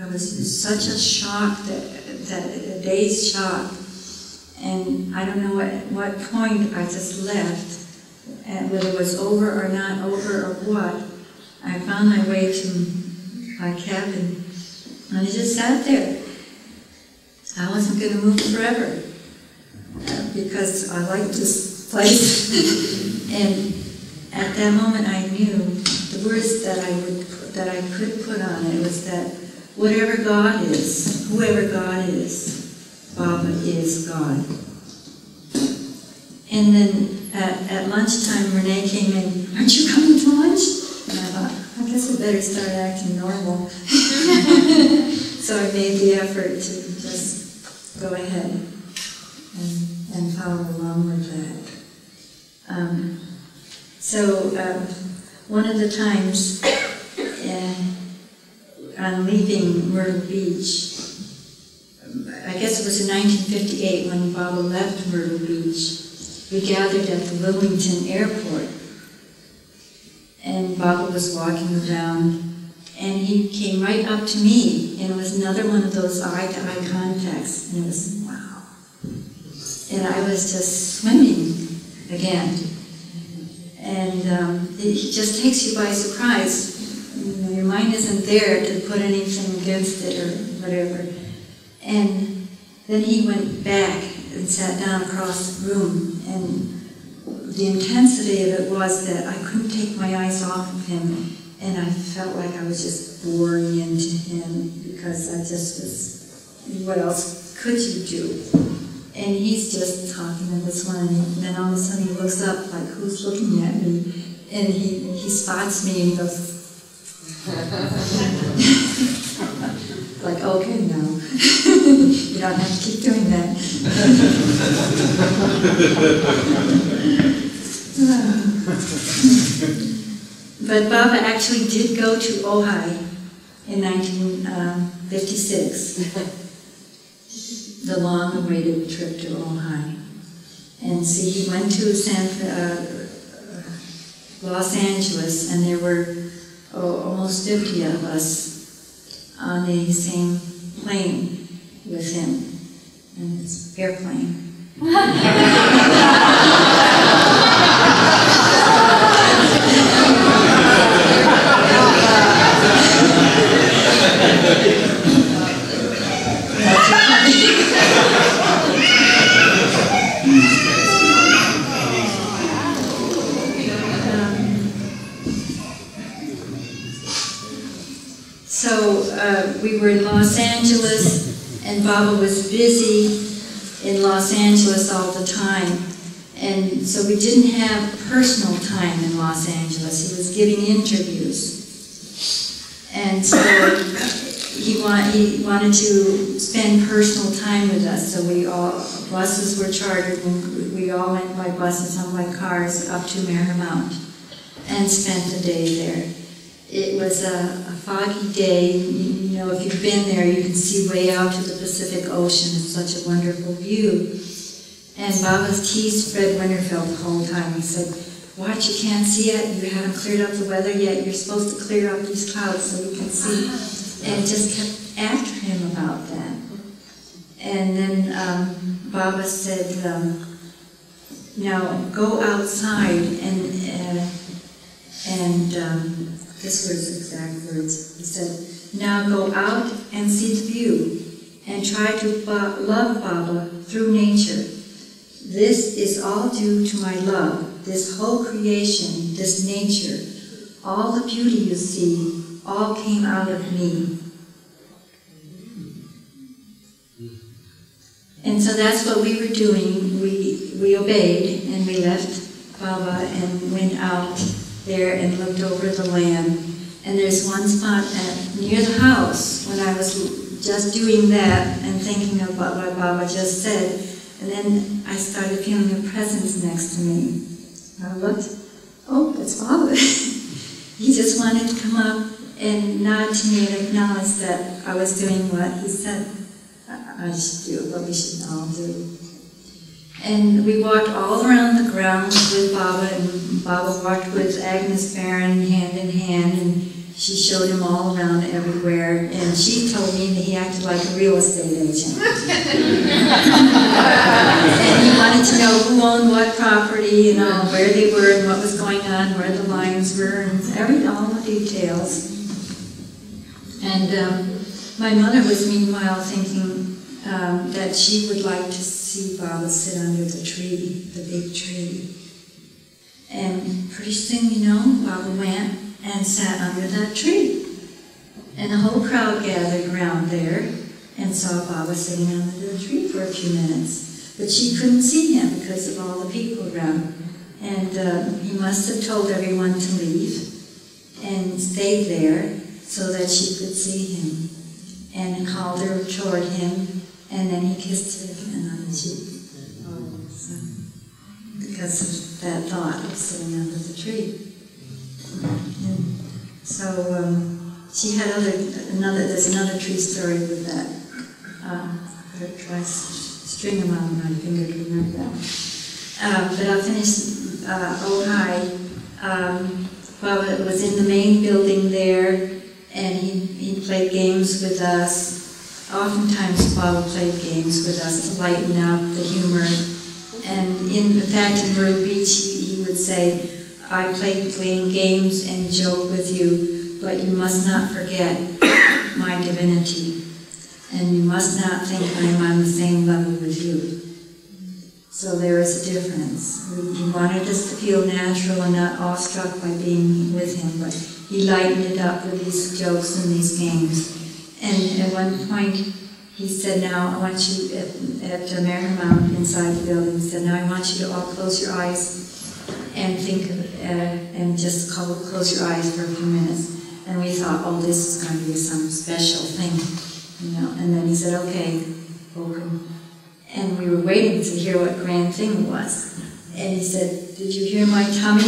I was in such a shock, a dazed shock. And I don't know at what point I just left, and whether it was over or not over or what. I found my way to my cabin, and I just sat there. I wasn't going to move forever, because I liked this place. And at that moment I knew the words that I could put on it was that whatever God is, whoever God is, Baba is God. And then at lunchtime, Renee came in, "Aren't you coming to lunch?" And I thought, I guess I better start acting normal. So I made the effort to just go ahead and follow along with that. One of the times on leaving Myrtle Beach, I guess it was in 1958 when Baba left Myrtle Beach, we gathered at the Wilmington airport, and Baba was walking around, and he came right up to me, and it was another one of those eye-to-eye contacts, and it was, wow. And I was just swimming again. And it just takes you by surprise. You know, your mind isn't there to put anything against it or whatever. And then he went back and sat down across the room, and the intensity of it was that I couldn't take my eyes off of him, and I felt like I was just boring into him, because I just was, what else could you do? And he's just talking to this one, and then all of a sudden he looks up like, who's looking at me? And he spots me and he goes, like, okay now, you don't have to keep doing that. But Baba actually did go to Ojai in 1956, the long-awaited trip to Ojai. And see, he went to Los Angeles, and there were almost 50 of us on the same plane with him, and his airplane. We were in Los Angeles, and Baba was busy in Los Angeles all the time, and so we didn't have personal time in Los Angeles. He was giving interviews. And so he wanted to spend personal time with us, so buses were chartered, and we all went by buses, some by cars, up to Meher Mount, and spent the day there. It was a foggy day. You know, if you've been there, you can see way out to the Pacific Ocean. It's such a wonderful view. And Baba's teased Fred Winterfeld the whole time. He said, "Watch, you can't see it. You haven't cleared up the weather yet. You're supposed to clear up these clouds so we can see." And just kept after him about that. And then Baba said, "Now go outside and this was exact words. He said, "Now go out and see the view and try to love Baba through nature. This is all due to my love, this whole creation, this nature. All the beauty you see, all came out of me." And so that's what we were doing. We obeyed, and we left Baba and went out there and looked over the land. And there's one spot near the house when I was just doing that and thinking about what Baba just said, and then I started feeling a presence next to me. I looked, oh, it's Baba. He just wanted to come up and nod to me and acknowledge that I was doing what he said I should do, what we should all do. And we walked all around the grounds with Baba, and Baba walked with Agnes Barron hand in hand, and she showed him all around everywhere, and she told me that he acted like a real estate agent. And he wanted to know who owned what property, and where they were, and what was going on, where the lines were, and all the details. And my mother was meanwhile thinking that she would like to see Baba sit under the tree, the big tree. And pretty soon, you know, Baba went and sat under that tree. And the whole crowd gathered around there and saw Baba sitting under the tree for a few minutes. But she couldn't see him because of all the people around. And he must have told everyone to leave and stayed there so that she could see him, and called her toward him, and then he kissed her again on the cheek. So, because of that thought of sitting under the tree. And so she had there's another tree story with that. Try string them on my finger to remember that. But I'll finish Ojai. Baba was in the main building there, and he played games with us. Oftentimes Baba played games with us to lighten up the humor. And in fact, in Myrtle Beach, he would say, "I playing games and joke with you, but you must not forget my divinity. And you must not think I am on the same level with you." So there is a difference. He wanted us to feel natural and not awestruck by being with him, but he lightened it up with these jokes and these games. And at one point, he said, "Now I want you, at Meher Mount inside the building, he said, "Now I want you to all close your eyes and think of and just close your eyes for a few minutes." And we thought, oh, this is going to be some special thing, you know. And then he said, "Okay, open." And we were waiting to hear what grand thing it was. And he said, "Did you hear my tummy?"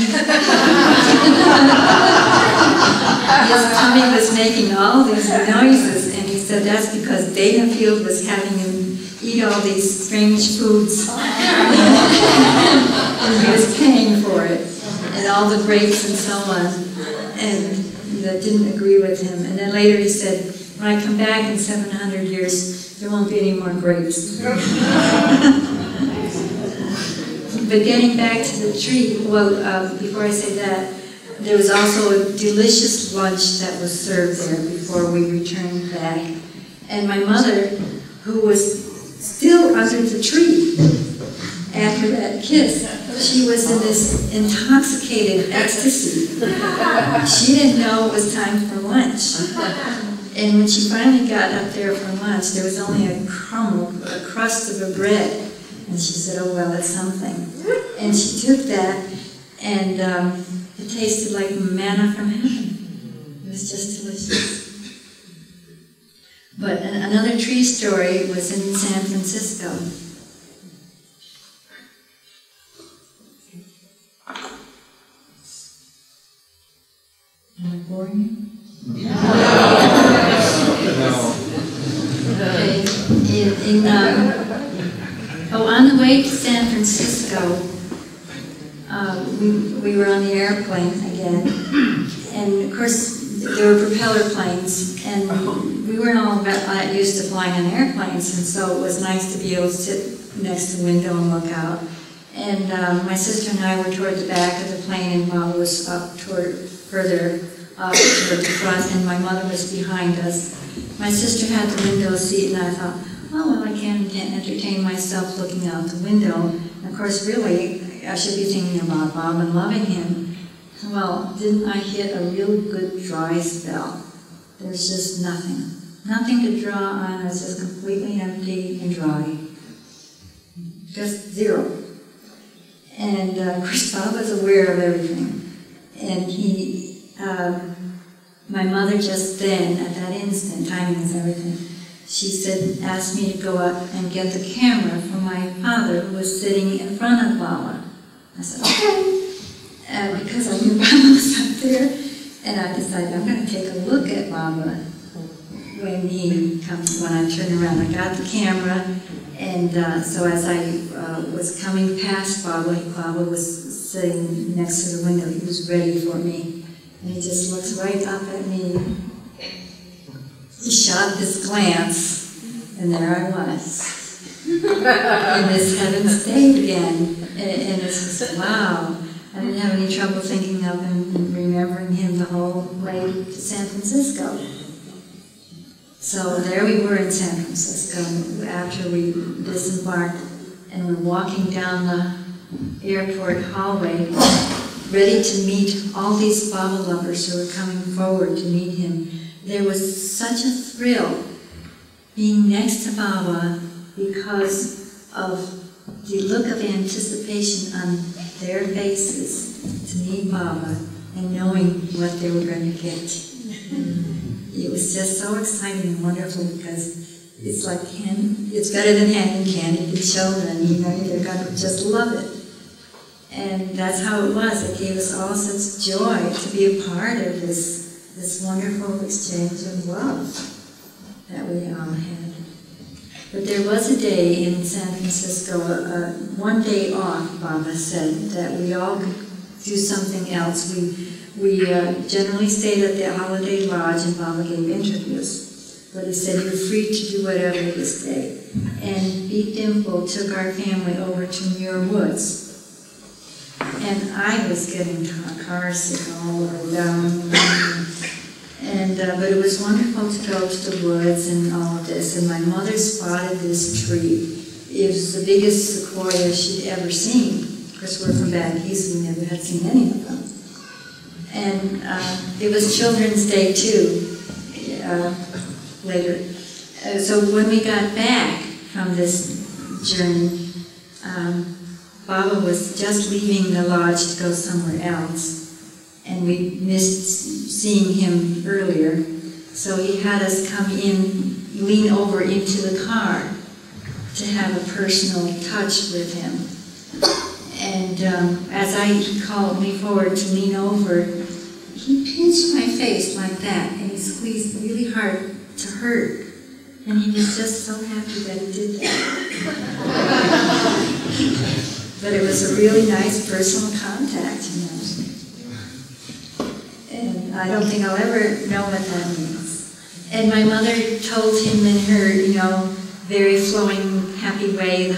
His tummy was making all these noises, and he said that's because Dana Field was having him eat all these strange foods. And he was paying for it, and all the grapes and so on, and that didn't agree with him. And then later he said, "When I come back in 700 years, there won't be any more grapes." But getting back to the tree, well, before I say that, there was also a delicious lunch that was served there before we returned back. And my mother, who was still under the tree after that kiss, she was in this intoxicated ecstasy. She didn't know it was time for lunch. And when she finally got up there for lunch, there was only a crust of a bread. And she said, "Oh, well, it's something." And she took that, and it tasted like manna from heaven. It was was just delicious. But another tree story was in San Francisco. Am I boring you? Okay. On the way to San Francisco, we were on the airplane again, and of course there were propeller planes, and we weren't all that used to flying on airplanes, and so it was nice to be able to sit next to the window and look out. And my sister and I were toward the back of the plane, and Mom was up further up toward the front, and my mother was behind us. My sister had the window seat, and I thought, oh, well, I can't entertain myself looking out the window. And of course, really, I should be thinking about Bob and loving him. Well, didn't I hit a real good dry spell? There's just nothing. Nothing to draw on. It's just completely empty and dry. Just zero. And of course, Bob was aware of everything. And my mother just then, at that instant, timing is everything, she said, asked me to go up and get the camera from my father, who was sitting in front of Baba. I said, okay, because I knew Baba was up there, and I decided I'm going to take a look at Baba when he comes, when I turn around. I got the camera, and so as I was coming past Baba was sitting next to the window. He was ready for me, and he just looks right up at me. He shot this glance, and there I was, in this heaven state again. And it's just, wow. I didn't have any trouble thinking of him and remembering him the whole way to San Francisco. So there we were in San Francisco after we disembarked, and we're walking down the airport hallway, ready to meet all these Baba lovers who were coming forward to meet him. There was such a thrill being next to Baba because of the look of anticipation on their faces to meet Baba and knowing what they were going to get. It was just so exciting and wonderful because it's like it's better than handing candy to children. You know, they're going to just love it. And that's how it was. It gave us all such joy to be a part of this wonderful exchange of love that we all had. But there was a day in San Francisco, one day off, Baba said, that we all could do something else. We generally stayed at the Holiday Lodge, and Baba gave interviews. But he said, you're free to do whatever this day. And Beat Dimple took our family over to Muir Woods. And I was getting car sick all the way down. But it was wonderful to go to the woods and all of this. And my mother spotted this tree. It was the biggest sequoia she'd ever seen. Of course, we're from back east, we never had seen any of them. And it was Children's Day too, later. So when we got back from this journey, Baba was just leaving the lodge to go somewhere else, and we missed seeing him earlier. So he had us come in, lean over into the car to have a personal touch with him. And as he called me forward to lean over, he pinched my face like that, and he squeezed really hard to hurt. And he was just so happy that he did that. But it was a really nice personal contact, you know. And I don't think I'll ever know what that means. And my mother told him in her, you know, very flowing, happy way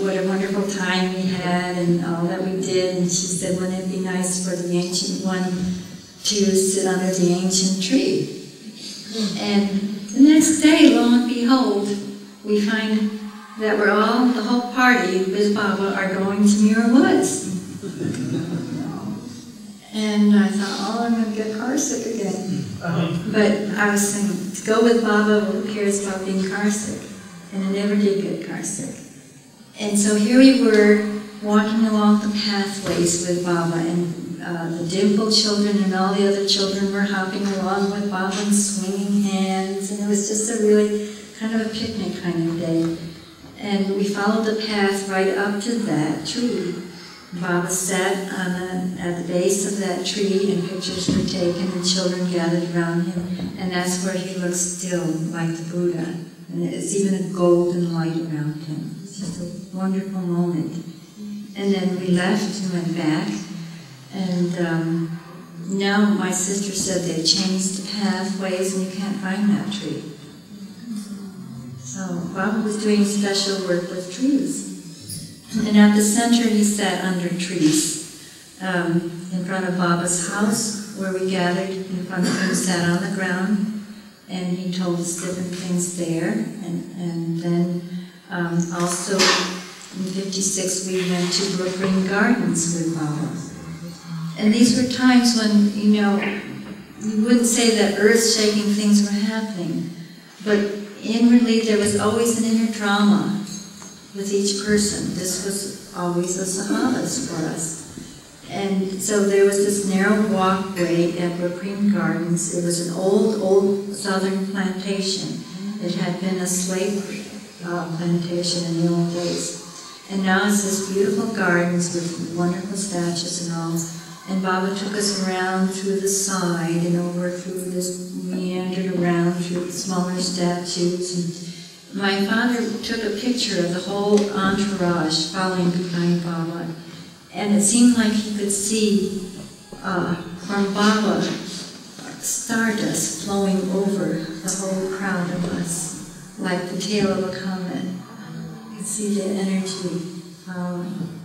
what a wonderful time we had and all that we did. And she said, wouldn't it be nice for the Ancient One to sit under the ancient tree? And the next day, lo and behold, we find that the whole party with Baba are going to Muir Woods. And I thought, oh, I'm going to get car sick again. But I was saying, to go with Baba, who cares about being car sick? And I never did get car sick. And so here we were, walking along the pathways with Baba, and the Dimple children and all the other children were hopping along with Baba and swinging hands, and it was just a really kind of a picnic kind of day. And we followed the path right up to that tree. Baba sat at the base of that tree, and pictures were taken, and children gathered around him, and that's where he looks still, like the Buddha. And it's even a golden light around him. It's just a wonderful moment. And then we left and went back, and now my sister said they changed the pathways and you can't find that tree. So Baba was doing special work with trees. And at the center he sat under trees. In front of Baba's house, where we gathered, in front of him sat on the ground, and he told us different things there. And then also in '56 we went to Brook Gardens with Baba. And these were times when, you know, you wouldn't say that earth-shaking things were happening, but inwardly there was always an inner drama with each person. This was always the Sahavas for us. And so there was this narrow walkway at Brook Gardens. It was an old southern plantation. It had been a slave plantation in the old days. And now it's this beautiful gardens with wonderful statues and all. And Baba took us around through the side and over through this, meandered around through the smaller statues. And my father took a picture of the whole entourage following behind Baba. And it seemed like he could see from Baba stardust flowing over the whole crowd of us, like the tail of a comet. You could see the energy following.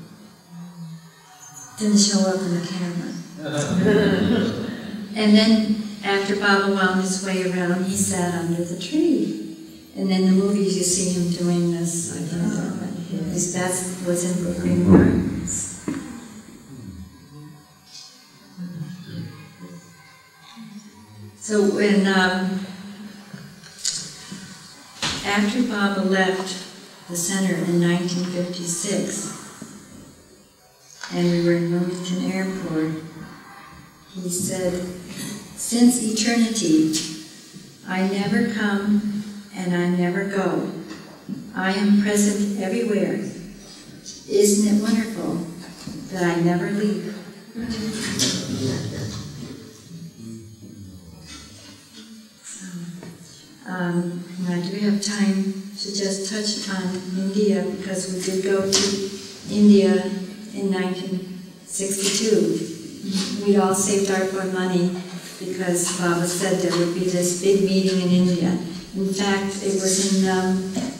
Didn't show up in the camera. And then after Baba wound his way around, he sat under the tree. And in the movies you see him doing this, I don't know, that was in Brook Gardens. So when, after Baba left the center in 1956, and we were in Wilmington Airport, he said, "Since eternity, I never come and I never go. I am present everywhere. Isn't it wonderful that I never leave?" Now, do we have time to just touch on India, because we did go to India in 1962. We'd all saved our money because Baba said there would be this big meeting in India. In fact, it was in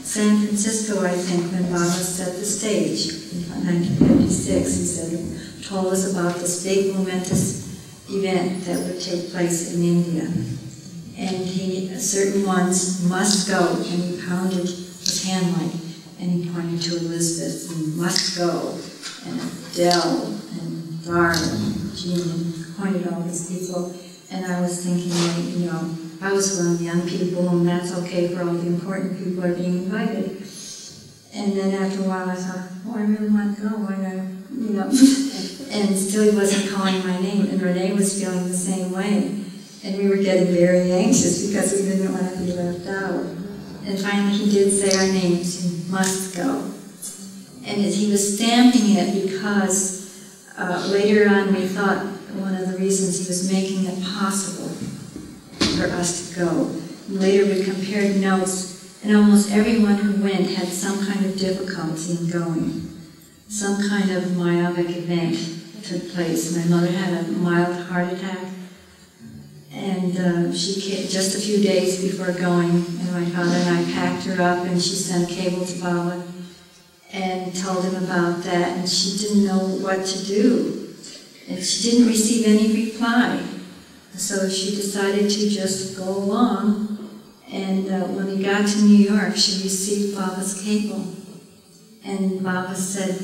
San Francisco, I think, when Baba set the stage in 1956. He said, told us about this big momentous event that would take place in India. And certain ones must go, and he pounded his hand like, and he pointed to Elizabeth, and must go, and Adele, and Darla, and Jean, and pointed all these people. And I was thinking, you know, I was one of the young people, and that's okay for all the important people are being invited. And then after a while I thought, oh, I really want to go, why not, you know. And still he wasn't calling my name, and Renee was feeling the same way. And we were getting very anxious because we didn't want to be left out. And finally he did say our names, you must go. And he was stamping it because later on we thought one of the reasons he was making it possible for us to go. And later we compared notes, and almost everyone who went had some kind of difficulty in going. Some kind of myopic event took place. My mother had a mild heart attack, and she came just a few days before going, and my father and I packed her up, and she sent a cable to Baba and told him about that, and she didn't know what to do. And she didn't receive any reply. So she decided to just go along, and when we got to New York, she received Baba's cable. And Baba said,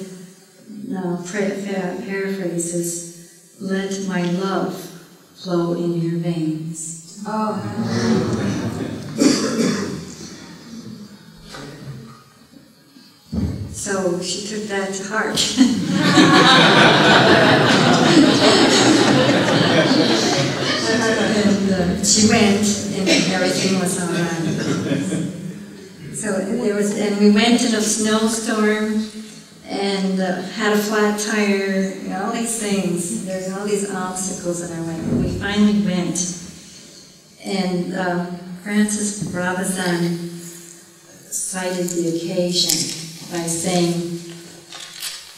no, paraphrases, "Let my love flow in your veins." Oh. So she took that to heart. she went, and everything was all right. So there was, and we went in a snowstorm, and had a flat tire, you know, all these things. There's all these obstacles in our way. But we finally went, and Francis Brabazon cited the occasion by saying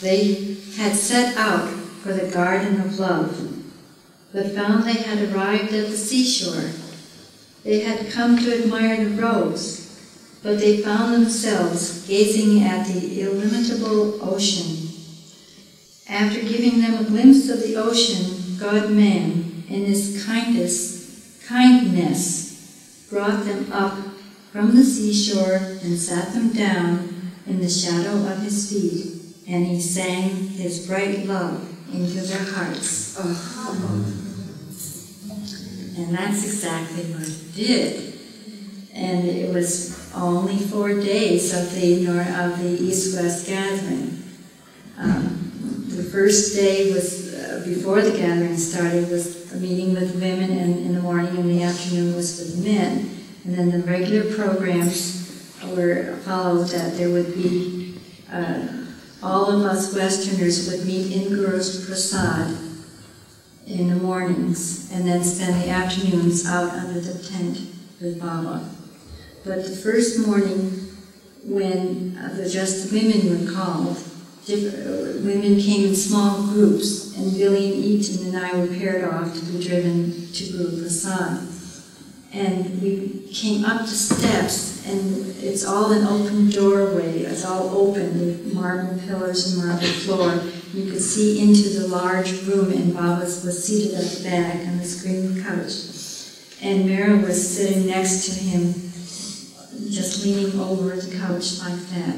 they had set out for the Garden of Love, but found they had arrived at the seashore. They had come to admire the rose, but they found themselves gazing at the illimitable ocean. After giving them a glimpse of the ocean, God-man, in his kindness, brought them up from the seashore and sat them down in the shadow of his feet, and he sang his bright love into their hearts. Oh. And that's exactly what he did. And it was only 4 days of the East-West gathering. The first day was, before the gathering started, was a meeting with women, and in the morning and the afternoon was with men. And then the regular programs were followed, that there would be, all of us Westerners would meet in Guruprasad in the mornings, and then spend the afternoons out under the tent with Baba. But the first morning, when just the women were called, women came in small groups, and Billy and Eaton and I were paired off to be driven to Guruprasad. And we came up the steps, and it's all an open doorway. It's all open with marble pillars and marble floor. You could see into the large room, and Baba was seated at the back on this green couch. And Meher was sitting next to him, just leaning over the couch like that,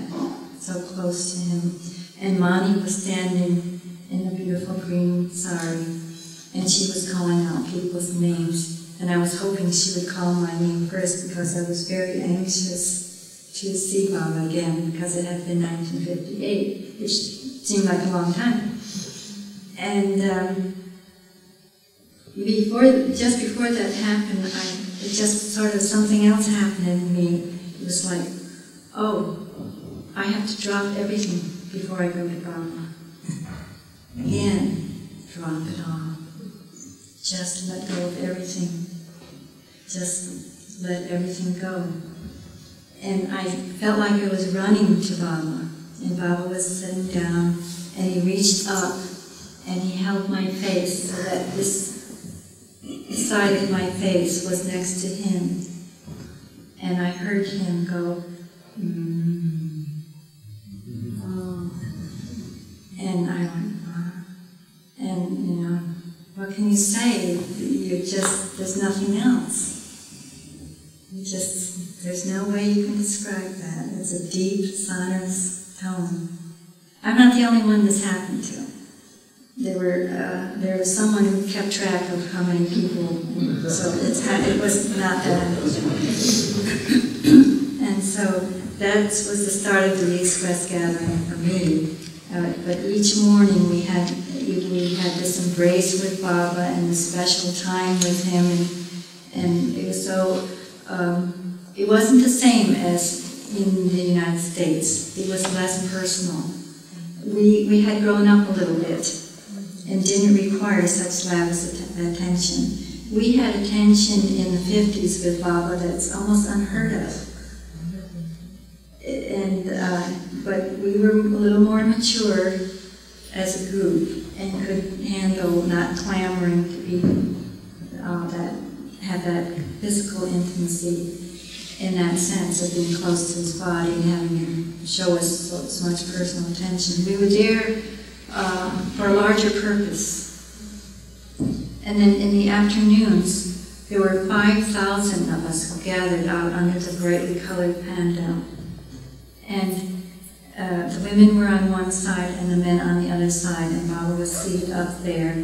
so close to him. And Mani was standing in a beautiful green sari, and she was calling out people's names. And I was hoping she would call my name first, because I was very anxious to see Baba again, because it had been 1958, which seemed like a long time. And just before that happened, it just sort of something else happened in me. It was like, oh, I have to drop everything before I go to Baba. Again, drop it all. Just let go of everything. Just let everything go. And I felt like I was running to Baba. And Baba was sitting down, and he reached up, and he held my face so that this side of my face was next to him. And I heard him go, oh. And I went, and you know, what can you say? There's nothing else. There's no way you can describe that. It's a deep, sonorous tone. I'm not the only one this happened to. There was someone who kept track of how many people, so it was not that. And so that was the start of the East-West gathering for me. But each morning we had this embrace with Baba and a special time with him, and it was so. It wasn't the same as in the United States. It was less personal. We had grown up a little bit and didn't require such lavish attention. We had attention in the 50s with Baba that's almost unheard of. But we were a little more mature as a group and could handle not clamoring to be have that physical intimacy in that sense of being close to his body and having him show us so much personal attention. We were there for a larger purpose. And then in the afternoons, there were 5,000 of us who gathered out under the brightly colored pandal. And the women were on one side and the men on the other side, and Baba was seated up there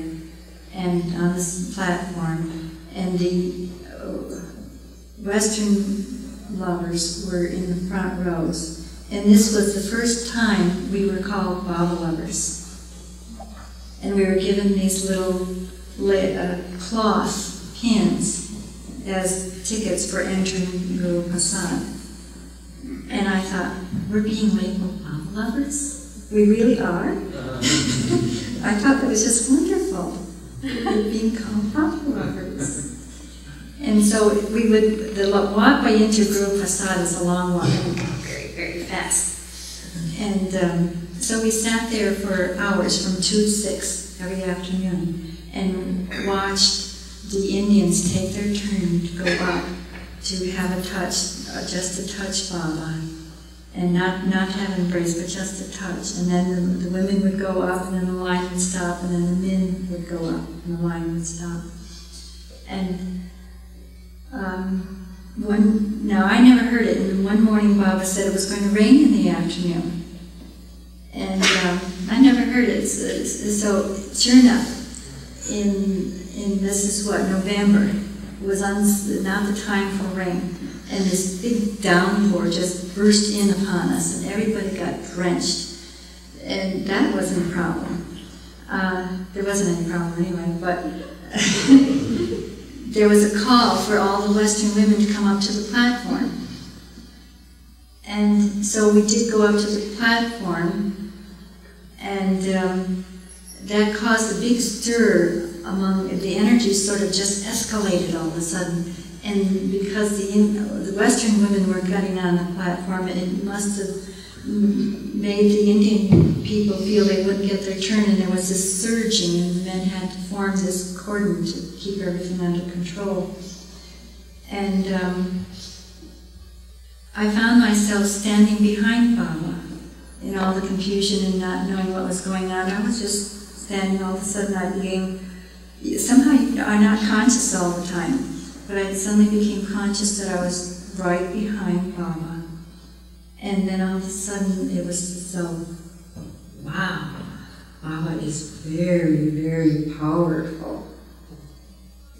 and on this platform. And the Western lovers were in the front rows. And this was the first time we were called Baba lovers. And we were given these little cloth pins as tickets for entering Guruprasad. And I thought, we're being labeled Baba lovers? We really are? I thought that was just wonderful. We're being called Baba lovers. And so we would, the walkway into Guruprasad is a long walk, and very, very fast. And so we sat there for hours, from 2 to 6 every afternoon, and watched the Indians take their turn to go up to have a touch, just a touch Baba, and not have an embrace, but just a touch. And then the women would go up, and then the line would stop, and then the men would go up, and the line would stop. And now I never heard it, and one morning Baba said it was going to rain in the afternoon. And I never heard it, so sure enough, in this is what, November, was not the time for rain, and this big downpour just burst in upon us, and everybody got drenched, and that wasn't a problem. There wasn't any problem anyway, but there was a call for all the Western women to come up to the platform. And so we did go up to the platform, and that caused a big stir among the energy. Sort of just escalated all of a sudden. And because the Western women were getting on the platform, it must have made the Indian people feel they wouldn't get their turn, and there was this surging, and the men had to form this cordon to keep everything under control. And I found myself standing behind Baba in all the confusion and not knowing what was going on. I was just standing. All of a sudden I became, somehow I'm not conscious all the time, but I suddenly became conscious that I was right behind Baba. And then all of a sudden it was so, wow, Baba is very, very powerful.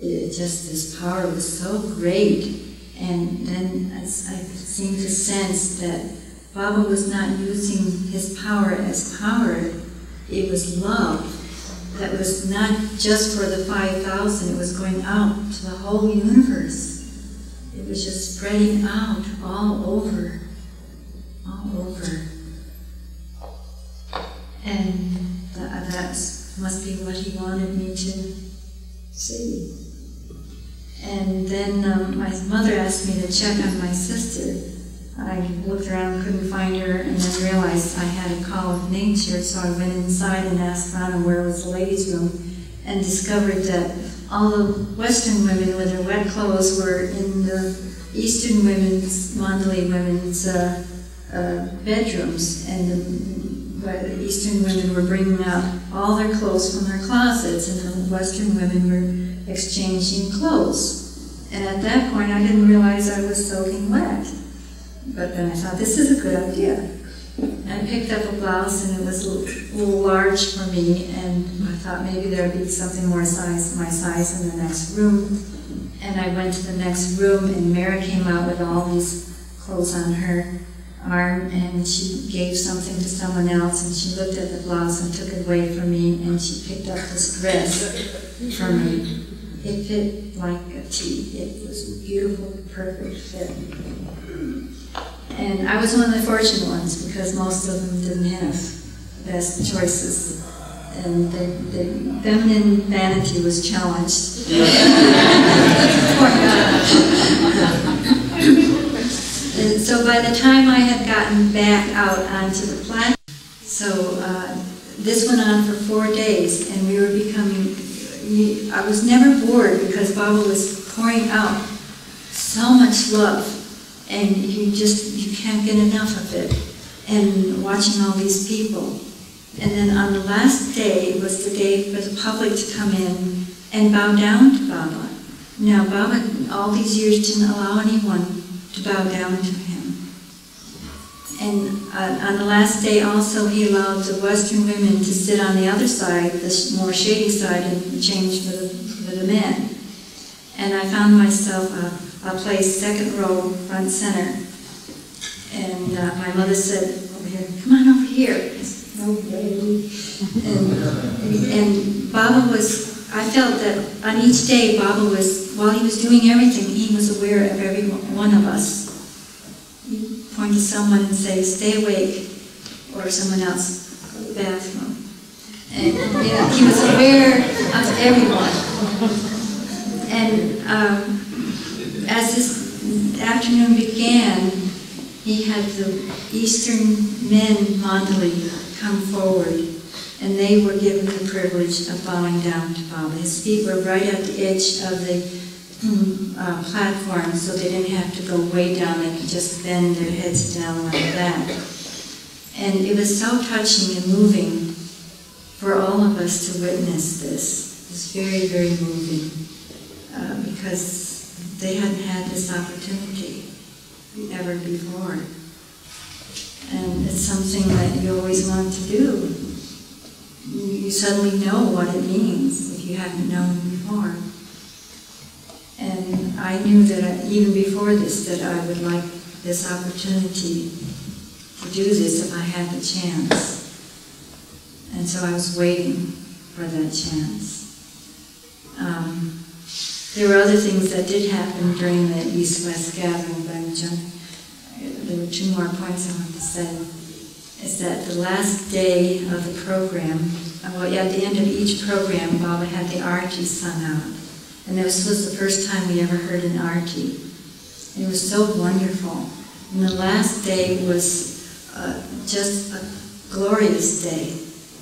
This power was so great. And then I seemed to sense that Baba was not using his power as power. It was love that was not just for the 5,000, it was going out to the whole universe. It was just spreading out all over. And that must be what he wanted me to see. And then my mother asked me to check on my sister. I looked around, couldn't find her, and then realized I had a call of nature, so I went inside and asked around where was the ladies' room, and discovered that all the Western women with their wet clothes were in the Eastern women's, Mandali women's bedrooms, and the Eastern women were bringing out all their clothes from their closets, and the Western women were exchanging clothes. And at that point, I didn't realize I was soaking wet. But then I thought, this is a good idea. And I picked up a blouse, and it was a little large for me, and I thought maybe there would be something more my size in the next room. And I went to the next room, and Meher came out with all these clothes on her arm, and she gave something to someone else, and she looked at the blouse and took it away from me, and she picked up this dress for me. It fit like a T. It was a beautiful, perfect fit. And I was one of the fortunate ones, because most of them didn't have the best choices. And the feminine vanity was challenged. And so by the time I had gotten back out onto the platform, so this went on for 4 days, and we were becoming, I was never bored, because Baba was pouring out so much love, and you can't get enough of it, and watching all these people. And then on the last day was the day for the public to come in and bow down to Baba. Now Baba, all these years, didn't allow anyone to bow down to him. And on the last day also, he allowed the Western women to sit on the other side, the more shady side, and change for the men. And I found myself a place second row, front center. And my mother said, over here, come on over here. I said, no way. And Baba was I felt that on each day, Baba was, while he was doing everything, he was aware of every one of us. He'd point to someone and say, "Stay awake," or someone else, "Go to the bathroom." And he was aware of everyone. And as this afternoon began, he had the Eastern men mandali come forward, and they were given the privilege of bowing down to Baba. His feet were right at the edge of the platform, so they didn't have to go way down. They could just bend their heads down like that. And it was so touching and moving for all of us to witness this. It was very, very moving, because they hadn't had this opportunity ever before. And it's something that you always want to do. You suddenly know what it means if you hadn't known before. And I knew that even before this, that I would like this opportunity to do this if I had the chance. And so I was waiting for that chance. There were other things that did happen during the East-West gathering, but there were two more points I want to say. Is that the last day of the program, well, at the end of each program, Baba had the arti sung out. And this was the first time we ever heard an arti. And it was so wonderful. And the last day was just a glorious day,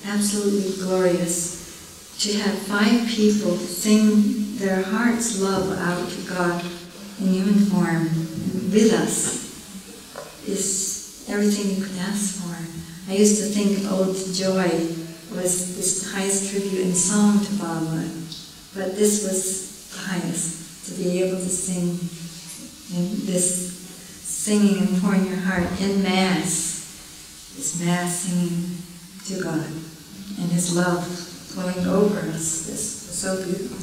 absolutely glorious. To have 5 people sing their heart's love out to God in human form with us is everything you could ask for. I used to think Ode to Joy was this highest tribute in song to Baba, but this was the highest, to be able to sing in this singing and pouring your heart in Mass, this Mass singing to God, and His love flowing over us. This was so beautiful.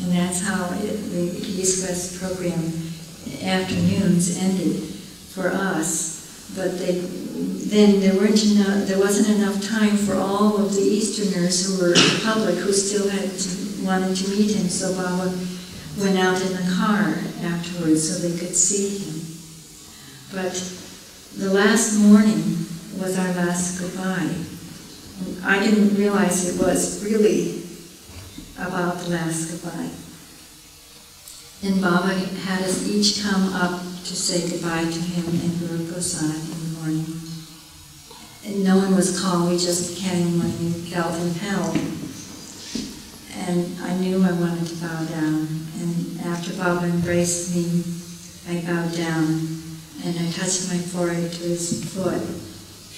And that's how the East-West program afternoons ended for us. But then there wasn't enough time for all of the Easterners who were public who still wanted to meet him. So Baba went out in the car afterwards so they could see him. But the last morning was our last goodbye. I didn't realize it was really about the last goodbye. And Baba had us each come up to say goodbye to him in Guruprasad in the morning. And no one was called, we just came when we felt impelled. And I knew I wanted to bow down. And after Baba embraced me, I bowed down and I touched my forehead to his foot.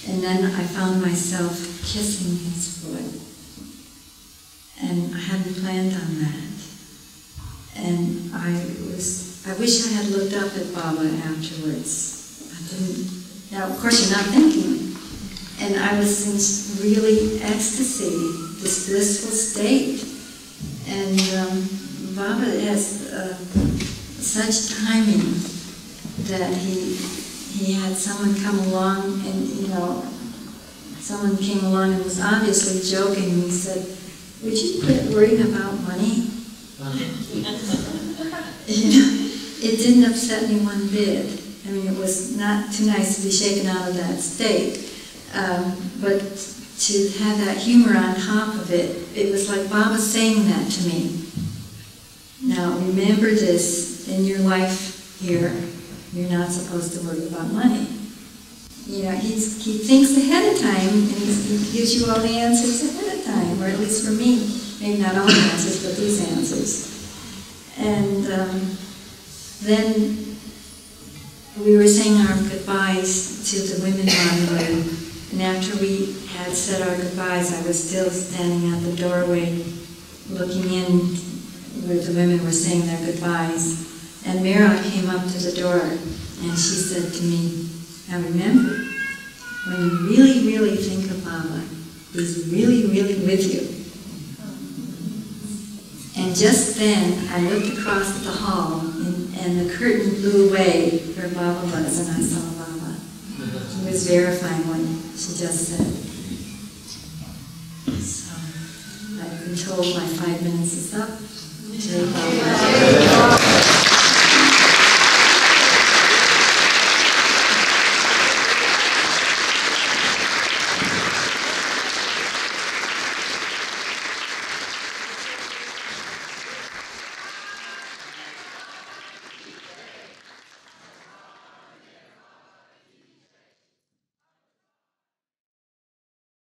And then I found myself kissing his foot. And I hadn't planned on that. And I wish I had looked up at Baba afterwards. I didn't. Now, of course, you're not thinking. And I was in really ecstasy, this blissful state. And Baba has such timing that he had someone come along and, someone came along and was obviously joking. He said, "Would you quit worrying about money?" It didn't upset me one bit. I mean, it was not too nice to be shaken out of that state. But to have that humor on top of it, it was like Baba saying that to me. Now, remember this in your life here. You're not supposed to worry about money. He thinks ahead of time, and he gives you all the answers ahead of time, or at least for me. Maybe not all the answers, but these answers. And then we were saying our goodbyes to the women rendezvous. And after we had said our goodbyes, I was still standing at the doorway, looking in where the women were saying their goodbyes. And Meher came up to the door, and she said to me, "Now remember, when you really, really think of Baba, he's really, really with you." And just then, I looked across the hall, and the curtain blew away where Baba was, and I saw Baba. He was verifying what she just said. So, I've been told told my 5 minutes is up. Today, Baba.